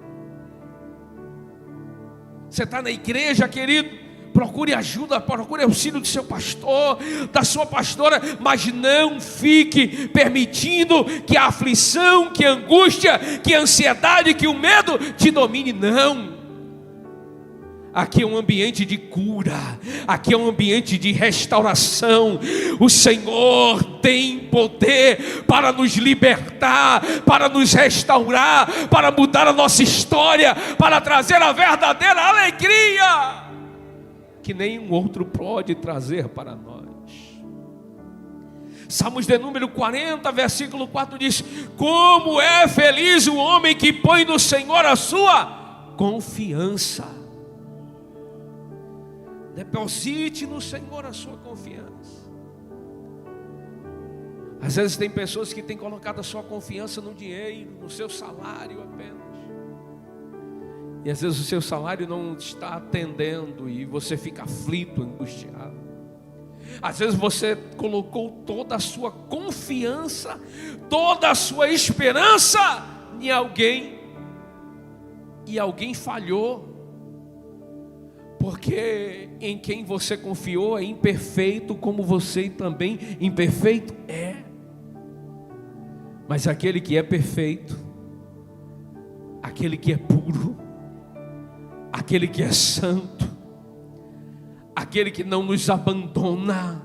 Você está na igreja, querido, procure ajuda, procure auxílio do seu pastor, da sua pastora, mas não fique permitindo que a aflição, que a angústia, que a ansiedade, que o medo te domine, não. Aqui é um ambiente de cura, aqui é um ambiente de restauração. O Senhor tem poder para nos libertar, para nos restaurar, para mudar a nossa história, para trazer a verdadeira alegria que nenhum outro pode trazer para nós. Salmos de número 40, versículo 4 diz: como é feliz o homem que põe no Senhor a sua confiança. Deposite no Senhor a sua confiança. Às vezes tem pessoas que têm colocado a sua confiança no dinheiro, no seu salário apenas. E às vezes o seu salário não está atendendo e você fica aflito, angustiado. Às vezes você colocou toda a sua confiança, toda a sua esperança em alguém, e alguém falhou. Porque em quem você confiou é imperfeito, como você também imperfeito é. Mas aquele que é perfeito, aquele que é puro, aquele que é santo, aquele que não nos abandona,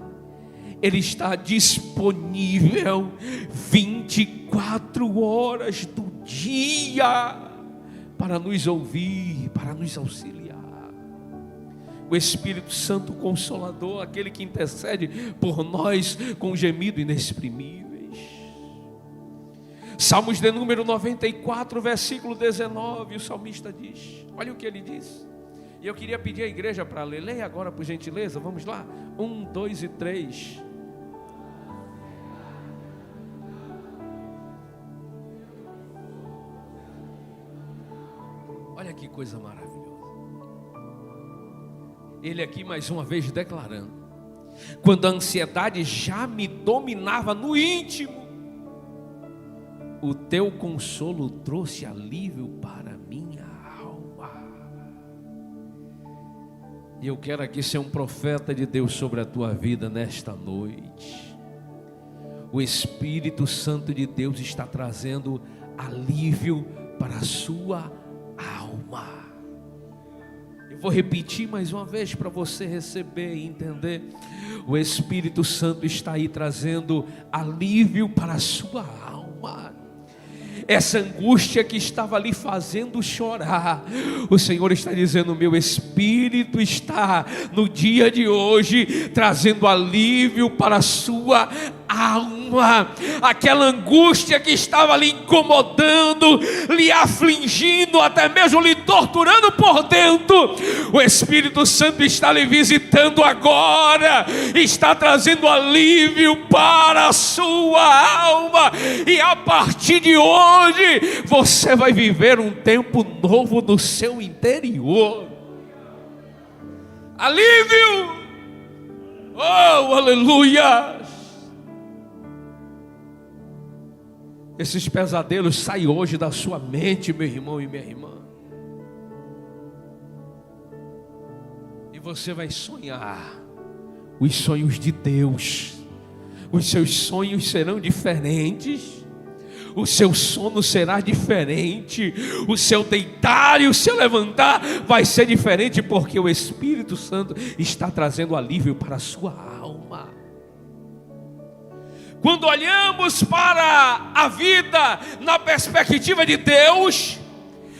Ele está disponível 24 horas do dia para nos ouvir, para nos auxiliar. O Espírito Santo Consolador, aquele que intercede por nós com gemido inexprimíveis. Salmos de número 94, versículo 19, o salmista diz, olha o que ele diz. E eu queria pedir à igreja para ler. Leia agora, por gentileza, vamos lá. 1, 2 e 3. Olha que coisa maravilhosa. Ele aqui mais uma vez declarando: quando a ansiedade já me dominava no íntimo, o teu consolo trouxe alívio para minha alma. E eu quero aqui ser um profeta de Deus sobre a tua vida nesta noite. O Espírito Santo de Deus está trazendo alívio para a sua alma. Eu vou repetir mais uma vez para você receber e entender. O Espírito Santo está aí trazendo alívio para a sua alma. Essa angústia que estava ali fazendo chorar, o Senhor está dizendo: meu Espírito está no dia de hoje trazendo alívio para a sua alma. Aquela angústia que estava lhe incomodando, lhe afligindo, até mesmo lhe torturando por dentro, o Espírito Santo está lhe visitando agora, está trazendo alívio para a sua alma. E a partir de hoje você vai viver um tempo novo no seu interior. Alívio! Oh, aleluia! Esses pesadelos saem hoje da sua mente, meu irmão e minha irmã. E você vai sonhar os sonhos de Deus. Os seus sonhos serão diferentes. O seu sono será diferente. O seu deitar e o seu levantar vai ser diferente, porque o Espírito Santo está trazendo alívio para a sua alma. Quando olhamos para a vida na perspectiva de Deus,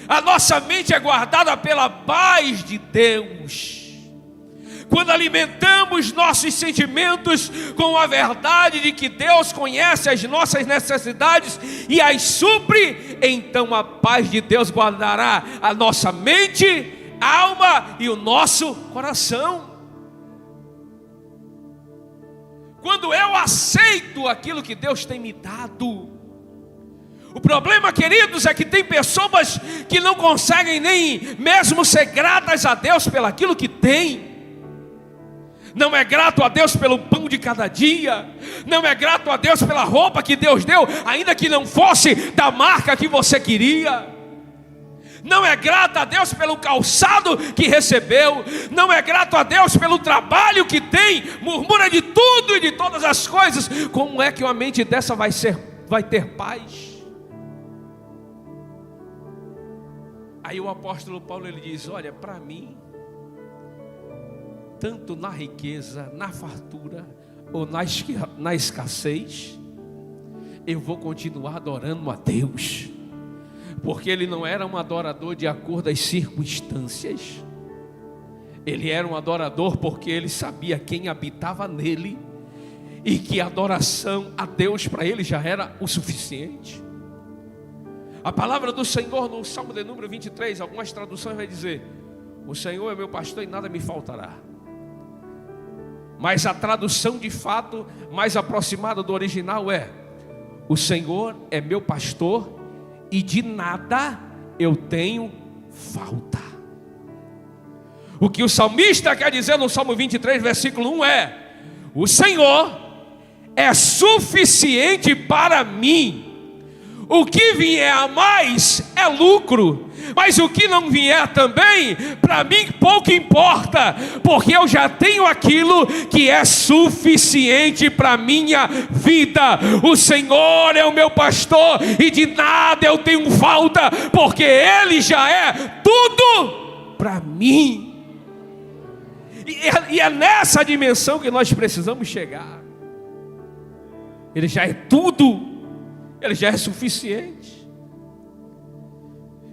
a nossa mente é guardada pela paz de Deus. Quando alimentamos nossos sentimentos com a verdade de que Deus conhece as nossas necessidades e as supre, então a paz de Deus guardará a nossa mente, alma e o nosso coração. Quando eu aceito aquilo que Deus tem me dado. O problema, queridos, é que tem pessoas que não conseguem nem mesmo ser gratas a Deus pelo aquilo que tem. Não é grato a Deus pelo pão de cada dia. Não é grato a Deus pela roupa que Deus deu, ainda que não fosse da marca que você queria. Não é grato a Deus pelo calçado que recebeu. Não é grato a Deus pelo trabalho que tem. Murmura de tudo e de todas as coisas. Como é que uma mente dessa vai ter paz? Aí o apóstolo Paulo ele diz: olha, para mim, tanto na riqueza, na fartura ou na escassez, eu vou continuar adorando a Deus. Porque ele não era um adorador de acordo às circunstâncias. Ele era um adorador porque ele sabia quem habitava nele, e que a adoração a Deus para ele já era o suficiente. A palavra do Senhor no Salmo de número 23, algumas traduções vai dizer: o Senhor é meu pastor e nada me faltará. Mas a tradução de fato mais aproximada do original é: o Senhor é meu pastor e de nada eu tenho falta. O que o salmista quer dizer no Salmo 23, versículo 1 é: o Senhor é suficiente para mim. O que vier a mais é lucro, mas o que não vier também, para mim pouco importa, porque eu já tenho aquilo que é suficiente para a minha vida. O Senhor é o meu pastor e de nada eu tenho falta, porque Ele já é tudo para mim. E é nessa dimensão que nós precisamos chegar. Ele já é tudo. Ele já é suficiente.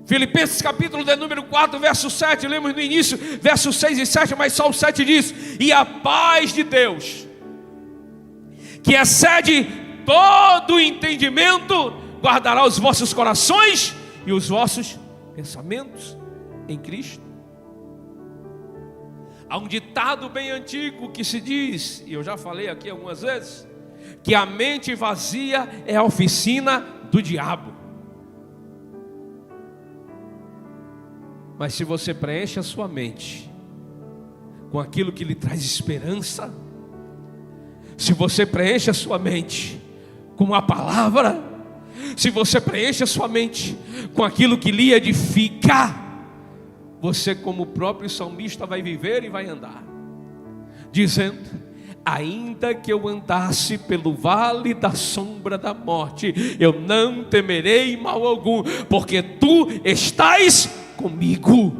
Filipenses capítulo de número 4, verso 7, lemos no início, versos 6 e 7, mas só o 7 diz: e a paz de Deus, que excede todo o entendimento, guardará os vossos corações e os vossos pensamentos em Cristo. Há um ditado bem antigo que se diz, e eu já falei aqui algumas vezes, que a mente vazia é a oficina do diabo. Mas se você preenche a sua mente com aquilo que lhe traz esperança, se você preenche a sua mente com a palavra, se você preenche a sua mente com aquilo que lhe edifica, você, como o próprio salmista, vai viver e vai andar, dizendo: ainda que eu andasse pelo vale da sombra da morte, eu não temerei mal algum, porque tu estás comigo.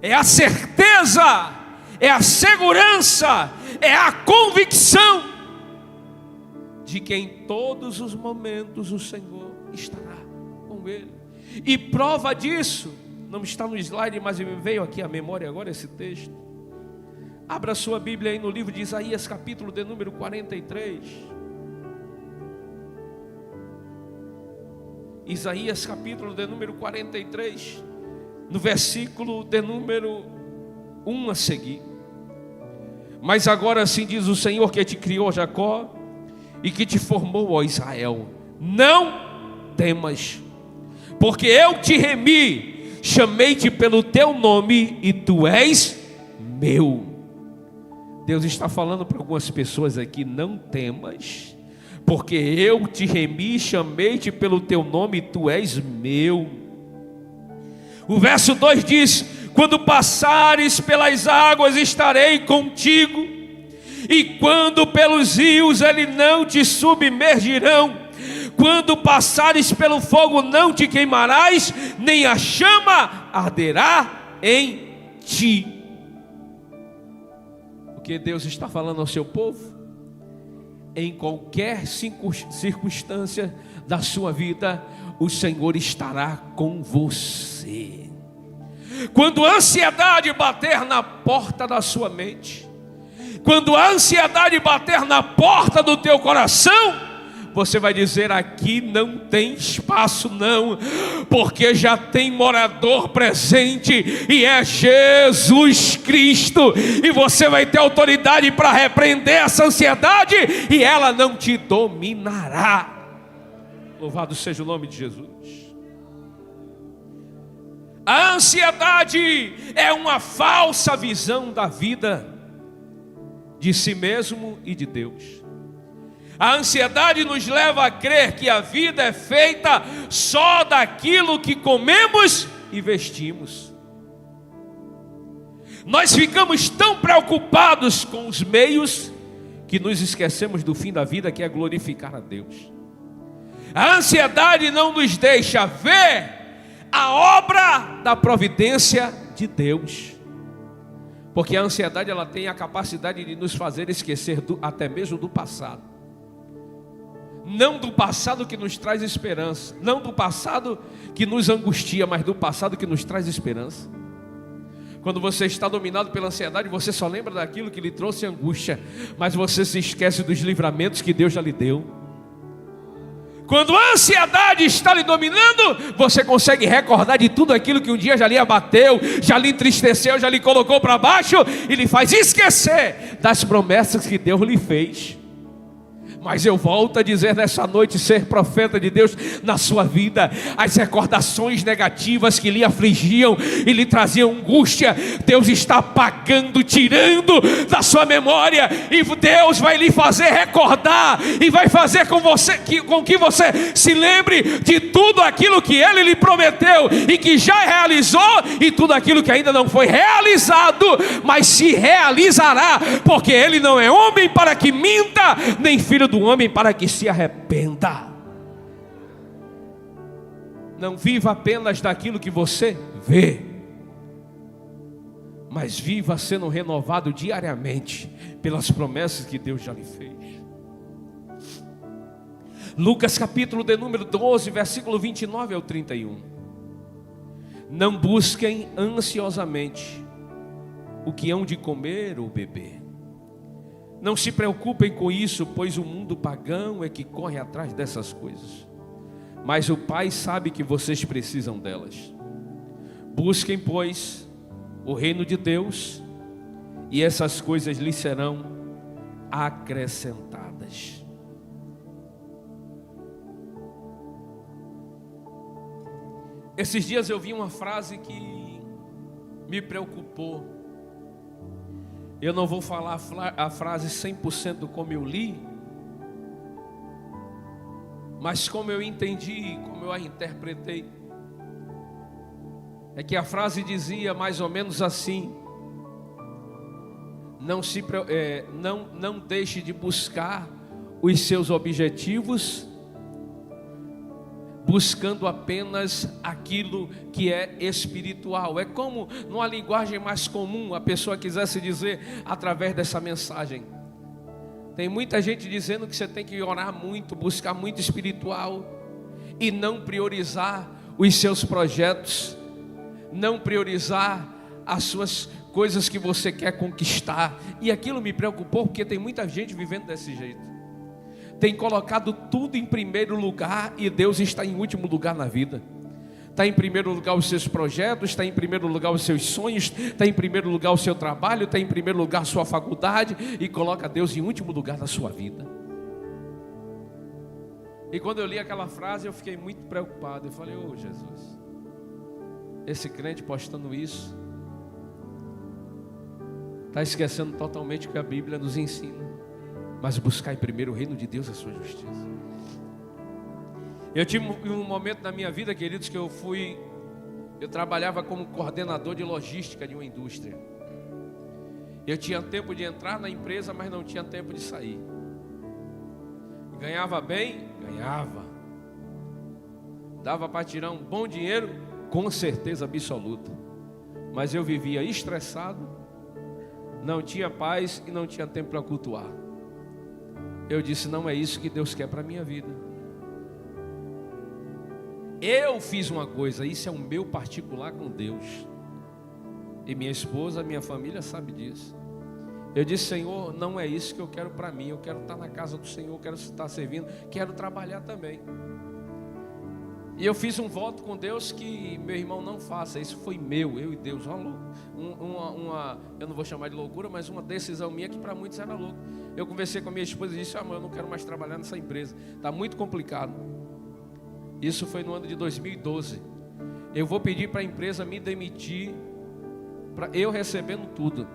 É a certeza, é a segurança, é a convicção de que em todos os momentos o Senhor estará com ele. E prova disso, não está no slide, mas me veio aqui à memória agora esse texto. Abra sua Bíblia aí no livro de Isaías, capítulo de número 43. Isaías, capítulo de número 43, no versículo de número 1 a seguir. Mas agora assim diz o Senhor que te criou, Jacó, e que te formou, ó Israel: não temas, porque eu te remi, chamei-te pelo teu nome e tu és meu. Deus está falando para algumas pessoas aqui: não temas, porque eu te remi, chamei-te pelo teu nome e tu és meu. O verso 2 diz: quando passares pelas águas estarei contigo, e quando pelos rios eles não te submergirão. Quando passares pelo fogo não te queimarás, nem a chama arderá em ti. O que Deus está falando ao seu povo em qualquer circunstância da sua vida, o Senhor estará com você. Quando a ansiedade bater na porta da sua mente, quando a ansiedade bater na porta do teu coração, você vai dizer: aqui não tem espaço não, porque já tem morador presente, e é Jesus Cristo, e você vai ter autoridade para repreender essa ansiedade, e ela não te dominará. Louvado seja o nome de Jesus. A ansiedade é uma falsa visão da vida, de si mesmo e de Deus. A ansiedade nos leva a crer que a vida é feita só daquilo que comemos e vestimos. Nós ficamos tão preocupados com os meios que nos esquecemos do fim da vida, que é glorificar a Deus. A ansiedade não nos deixa ver a obra da providência de Deus. Porque a ansiedade, ela tem a capacidade de nos fazer esquecer até mesmo do passado. Não do passado que nos traz esperança, não do passado que nos angustia, mas do passado que nos traz esperança. Quando você está dominado pela ansiedade, você só lembra daquilo que lhe trouxe angústia, mas você se esquece dos livramentos que Deus já lhe deu. Quando a ansiedade está lhe dominando, você consegue recordar de tudo aquilo que um dia já lhe abateu, já lhe entristeceu, já lhe colocou para baixo, e lhe faz esquecer das promessas que Deus lhe fez. Mas eu volto a dizer nessa noite, ser profeta de Deus na sua vida, as recordações negativas que lhe afligiam e lhe traziam angústia, Deus está apagando, tirando da sua memória, e Deus vai lhe fazer recordar, e vai fazer com que você se lembre de tudo aquilo que Ele lhe prometeu, e que já realizou, e tudo aquilo que ainda não foi realizado, mas se realizará, porque Ele não é homem para que minta, nem filho do homem para que se arrependa. Não viva apenas daquilo que você vê, mas viva sendo renovado diariamente pelas promessas que Deus já lhe fez. Lucas capítulo de número 12, versículo 29 ao 31. Não busquem ansiosamente o que hão de comer ou beber. Não se preocupem com isso, pois o mundo pagão é que corre atrás dessas coisas. Mas o Pai sabe que vocês precisam delas. Busquem, pois, o reino de Deus, e essas coisas lhes serão acrescentadas. Esses dias eu vi uma frase que me preocupou. Eu não vou falar a frase 100% como eu li, mas como eu entendi, como eu a interpretei. É que a frase dizia mais ou menos assim: não deixe de buscar os seus objetivos, buscando apenas aquilo que é espiritual. É como, numa linguagem mais comum, a pessoa quisesse dizer através dessa mensagem. Tem muita gente dizendo que você tem que orar muito, buscar muito espiritual, e não priorizar os seus projetos, não priorizar as suas coisas que você quer conquistar. E aquilo me preocupou, porque tem muita gente vivendo desse jeito. Tem colocado tudo em primeiro lugar, e Deus está em último lugar na vida. Está em primeiro lugar os seus projetos, está em primeiro lugar os seus sonhos, está em primeiro lugar o seu trabalho, está em primeiro lugar a sua faculdade, e coloca Deus em último lugar na sua vida. E quando eu li aquela frase, eu fiquei muito preocupado. Eu falei: ô Jesus, esse crente postando isso está esquecendo totalmente o que a Bíblia nos ensina. Mas buscar primeiro o reino de Deus e a sua justiça. Eu tive um momento na minha vida, queridos, que eu trabalhava como coordenador de logística de uma indústria. Eu tinha tempo de entrar na empresa, mas não tinha tempo de sair. Ganhava bem? Ganhava. Dava para tirar um bom dinheiro? Com certeza absoluta. Mas eu vivia estressado, não tinha paz e não tinha tempo para cultuar. Eu disse: não é isso que Deus quer para a minha vida. Eu fiz uma coisa, isso é o meu particular com Deus. E minha esposa, minha família sabe disso. Eu disse: Senhor, não é isso que eu quero para mim. Eu quero estar na casa do Senhor, quero estar servindo, quero trabalhar também. E eu fiz um voto com Deus que meu irmão não faça. Isso foi meu, eu e Deus. Eu não vou chamar de loucura, mas uma decisão minha que para muitos era louco. Eu conversei com a minha esposa e disse: amor, eu não quero mais trabalhar nessa empresa, está muito complicado. Isso foi no ano de 2012. Eu vou pedir para a empresa me demitir, para eu recebendo tudo.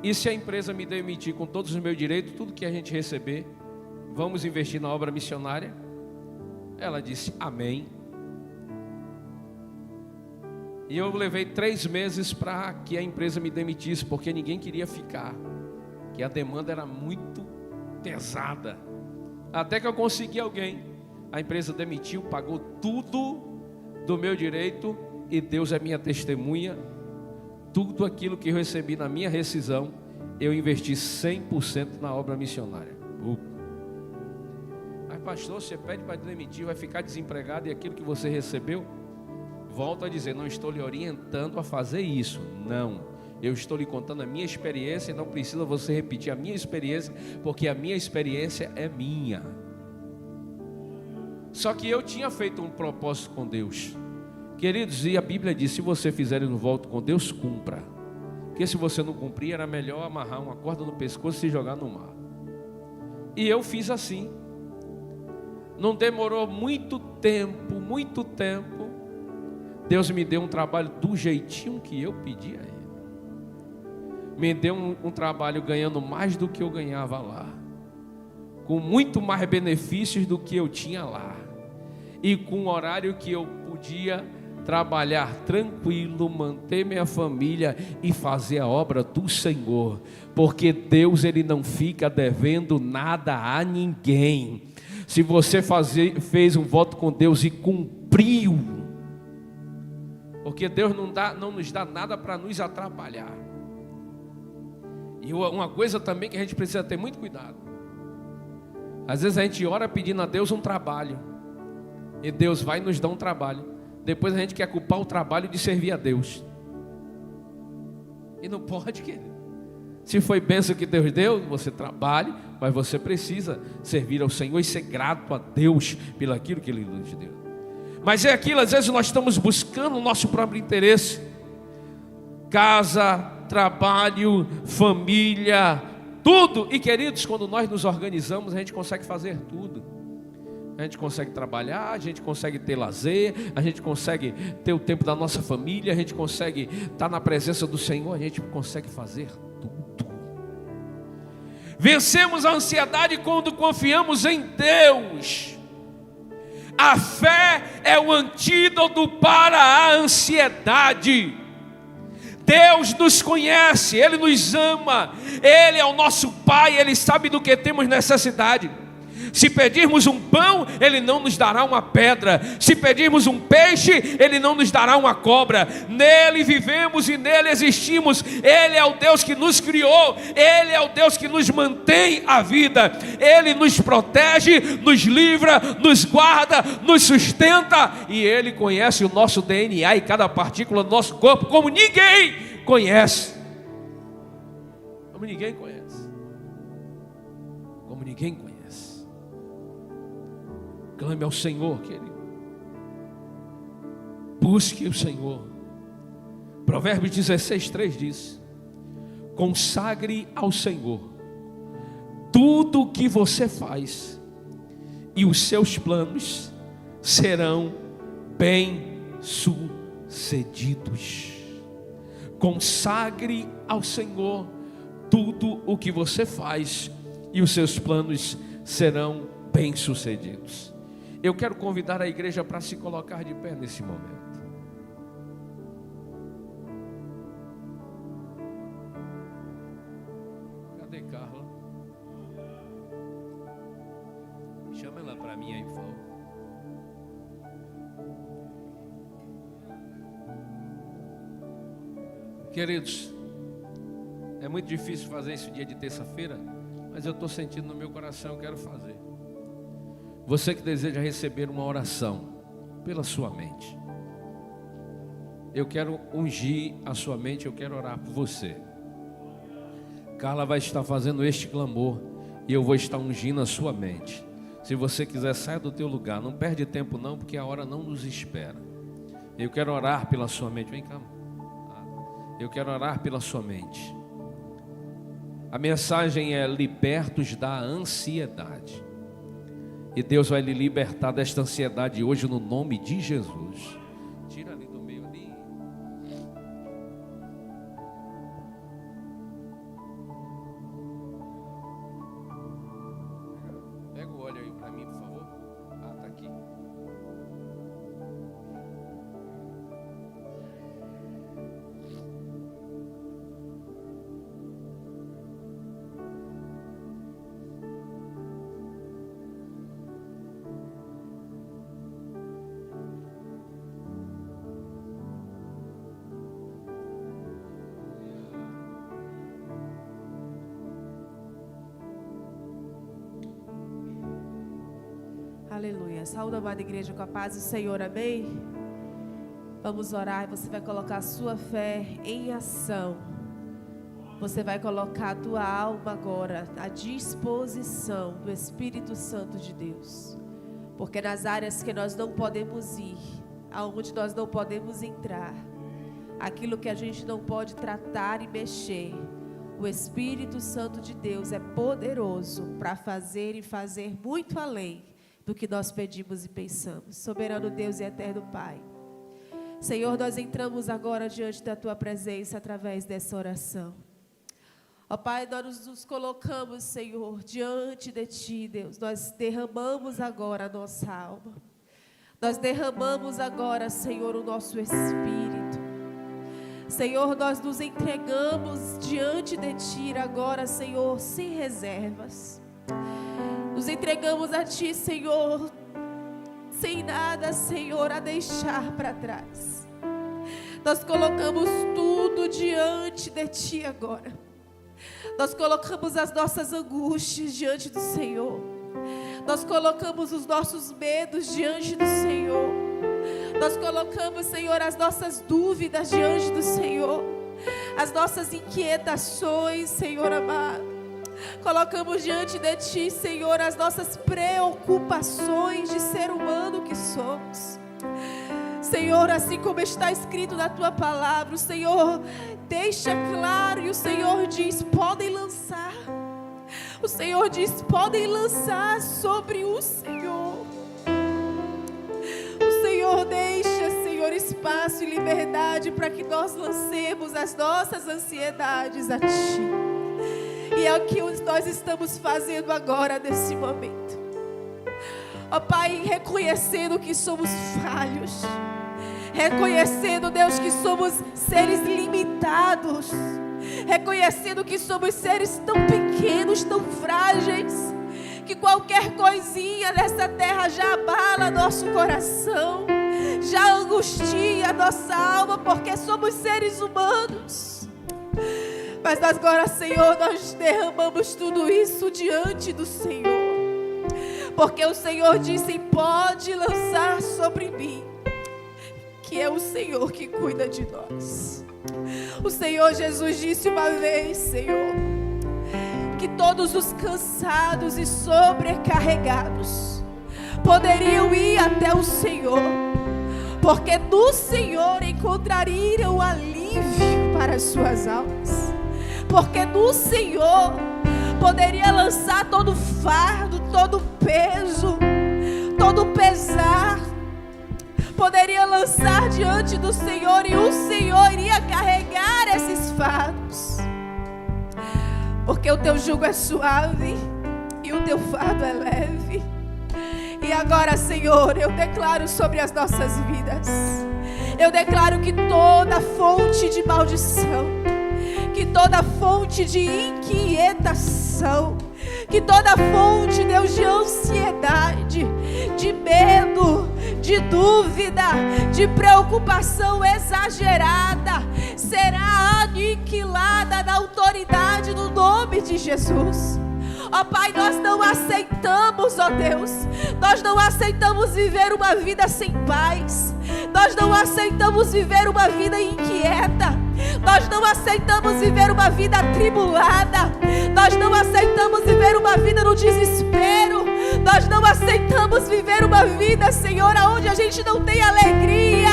E se a empresa me demitir com todos os meus direitos, tudo que a gente receber, vamos investir na obra missionária? Ela disse: amém. E eu levei 3 meses para que a empresa me demitisse, porque ninguém queria ficar, que a demanda era muito pesada. Até que eu consegui alguém. A empresa demitiu, pagou tudo do meu direito, e Deus é minha testemunha. Tudo aquilo que eu recebi na minha rescisão, eu investi 100% na obra missionária. Mas pastor, você pede para demitir, vai ficar desempregado, e aquilo que você recebeu? Volto a dizer, não estou lhe orientando a fazer isso, não. Eu estou lhe contando a minha experiência, e não precisa você repetir a minha experiência, porque a minha experiência é minha. Só que eu tinha feito um propósito com Deus, queridos, e a Bíblia diz: se você fizer um voto com Deus, cumpra. Porque se você não cumprir, era melhor amarrar uma corda no pescoço e se jogar no mar. E eu fiz assim. Não demorou muito tempo, Deus me deu um trabalho do jeitinho que eu pedi a Ele. Me deu um trabalho ganhando mais do que eu ganhava lá, com muito mais benefícios do que eu tinha lá, e com um horário que eu podia trabalhar tranquilo, manter minha família e fazer a obra do Senhor, porque Deus, Ele não fica devendo nada a ninguém. Se você fez um voto com Deus e cumpriu, porque Deus não nos dá nada para nos atrapalhar. E uma coisa também que a gente precisa ter muito cuidado: às vezes a gente ora pedindo a Deus um trabalho, e Deus vai nos dar um trabalho, depois a gente quer culpar o trabalho de servir a Deus. E não pode, querido. Se foi bênção que Deus deu, você trabalhe, mas você precisa servir ao Senhor e ser grato a Deus pelo aquilo que Ele nos deu. Mas é aquilo, às vezes nós estamos buscando o nosso próprio interesse. Casa, trabalho, família, tudo. E queridos, quando nós nos organizamos, a gente consegue fazer tudo. A gente consegue trabalhar, a gente consegue ter lazer, a gente consegue ter o tempo da nossa família, a gente consegue estar na presença do Senhor, a gente consegue fazer tudo. Vencemos a ansiedade quando confiamos em Deus. A fé é o antídoto para a ansiedade. Deus nos conhece, Ele nos ama, Ele é o nosso Pai, Ele sabe do que temos necessidade. Se pedirmos um pão, Ele não nos dará uma pedra. Se pedirmos um peixe, Ele não nos dará uma cobra. Nele vivemos e nele existimos. Ele é o Deus que nos criou, Ele é o Deus que nos mantém a vida. Ele nos protege, nos livra, nos guarda, nos sustenta. E Ele conhece o nosso DNA e cada partícula do nosso corpo como ninguém conhece. Como ninguém conhece. Como ninguém conhece. Clame ao Senhor, querido. Busque o Senhor. Provérbios 16:3 diz: consagre ao Senhor tudo o que você faz, e os seus planos serão bem-sucedidos. Consagre ao Senhor tudo o que você faz, e os seus planos serão bem-sucedidos. Eu quero convidar a igreja para se colocar de pé nesse momento. Cadê Carla? Chama ela para mim aí, por favor. Queridos, é muito difícil fazer isso dia de terça-feira, mas eu estou sentindo no meu coração, eu quero fazer. Você que deseja receber uma oração pela sua mente, eu quero ungir a sua mente, eu quero orar por você. Carla vai estar fazendo este clamor e eu vou estar ungindo a sua mente. Se você quiser, saia do teu lugar, não perde tempo não, porque a hora não nos espera. Eu quero orar pela sua mente. Vem cá. Eu quero orar pela sua mente. A mensagem é: libertos da ansiedade. E Deus vai lhe libertar desta ansiedade hoje no nome de Jesus. Tira ali do meio ali. Pega o óleo aí para mim, por favor. Ah, tá aqui. Aleluia. Saúde, amada igreja, com a paz do Senhor, amém? Vamos orar e você vai colocar a sua fé em ação. Você vai colocar a tua alma agora à disposição do Espírito Santo de Deus. Porque nas áreas que nós não podemos ir, aonde nós não podemos entrar, aquilo que a gente não pode tratar e mexer, o Espírito Santo de Deus é poderoso para fazer e fazer muito além do que nós pedimos e pensamos. Soberano Deus e eterno Pai, Senhor, nós entramos agora diante da Tua presença através dessa oração. Ó Pai, nós nos colocamos, Senhor, diante de Ti, Deus. Nós derramamos agora a nossa alma. Nós derramamos agora, Senhor, o nosso espírito. Senhor, nós nos entregamos diante de Ti agora, Senhor, sem reservas. Nos entregamos a Ti, Senhor, sem nada, Senhor, a deixar para trás. Nós colocamos tudo diante de Ti agora. Nós colocamos as nossas angústias diante do Senhor. Nós colocamos os nossos medos diante do Senhor. Nós colocamos, Senhor, as nossas dúvidas diante do Senhor. As nossas inquietações, Senhor amado. Colocamos diante de Ti, Senhor, as nossas preocupações de ser humano que somos. Senhor, assim como está escrito na Tua palavra, o Senhor deixa claro e o Senhor diz: podem lançar. O Senhor diz: podem lançar sobre o Senhor. O Senhor deixa, Senhor, espaço e liberdade para que nós lancemos as nossas ansiedades a Ti. E é o que nós estamos fazendo agora nesse momento. Ó Pai, reconhecendo que somos falhos, reconhecendo, Deus, que somos seres limitados, reconhecendo que somos seres tão pequenos, tão frágeis, que qualquer coisinha nessa terra já abala nosso coração, já angustia a nossa alma, porque somos seres humanos. Mas agora, Senhor, nós derramamos tudo isso diante do Senhor, porque o Senhor disse: pode lançar sobre mim, que é o Senhor que cuida de nós. O Senhor Jesus disse uma vez, Senhor, que todos os cansados e sobrecarregados poderiam ir até o Senhor, porque no Senhor encontrariam alívio para as suas almas. Porque no Senhor poderia lançar todo fardo, todo peso, todo pesar. Poderia lançar diante do Senhor e o Senhor iria carregar esses fardos. Porque o Teu jugo é suave e o Teu fardo é leve. E agora, Senhor, eu declaro sobre as nossas vidas. Eu declaro que toda fonte de maldição, que toda fonte de inquietação, que toda fonte, Deus, de ansiedade, de medo, de dúvida, de preocupação exagerada, será aniquilada na autoridade do nome de Jesus. Ó Pai, nós não aceitamos, ó Deus, nós não aceitamos viver uma vida sem paz, nós não aceitamos viver uma vida inquieta, nós não aceitamos viver uma vida atribulada, nós não aceitamos viver uma vida no desespero, nós não aceitamos viver uma vida, Senhor, onde a gente não tem alegria.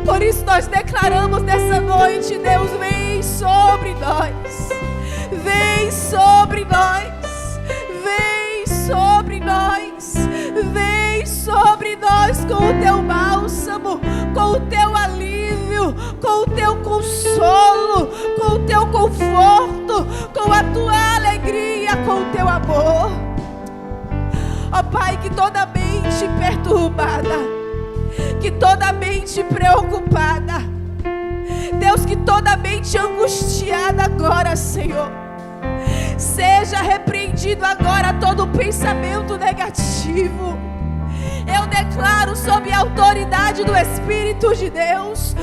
Por isso nós declaramos nessa noite, Deus, vem sobre nós, vem sobre nós, vem sobre nós, vem sobre nós com o teu bálsamo, com o teu alívio, com o teu consolo, com o teu conforto, com a tua alegria, com o teu amor. Ó Pai, que toda mente perturbada, que toda mente preocupada, Deus, que toda mente angustiada agora, Senhor, seja repreendido agora todo pensamento negativo. Eu declaro sob a autoridade do Espírito de Deus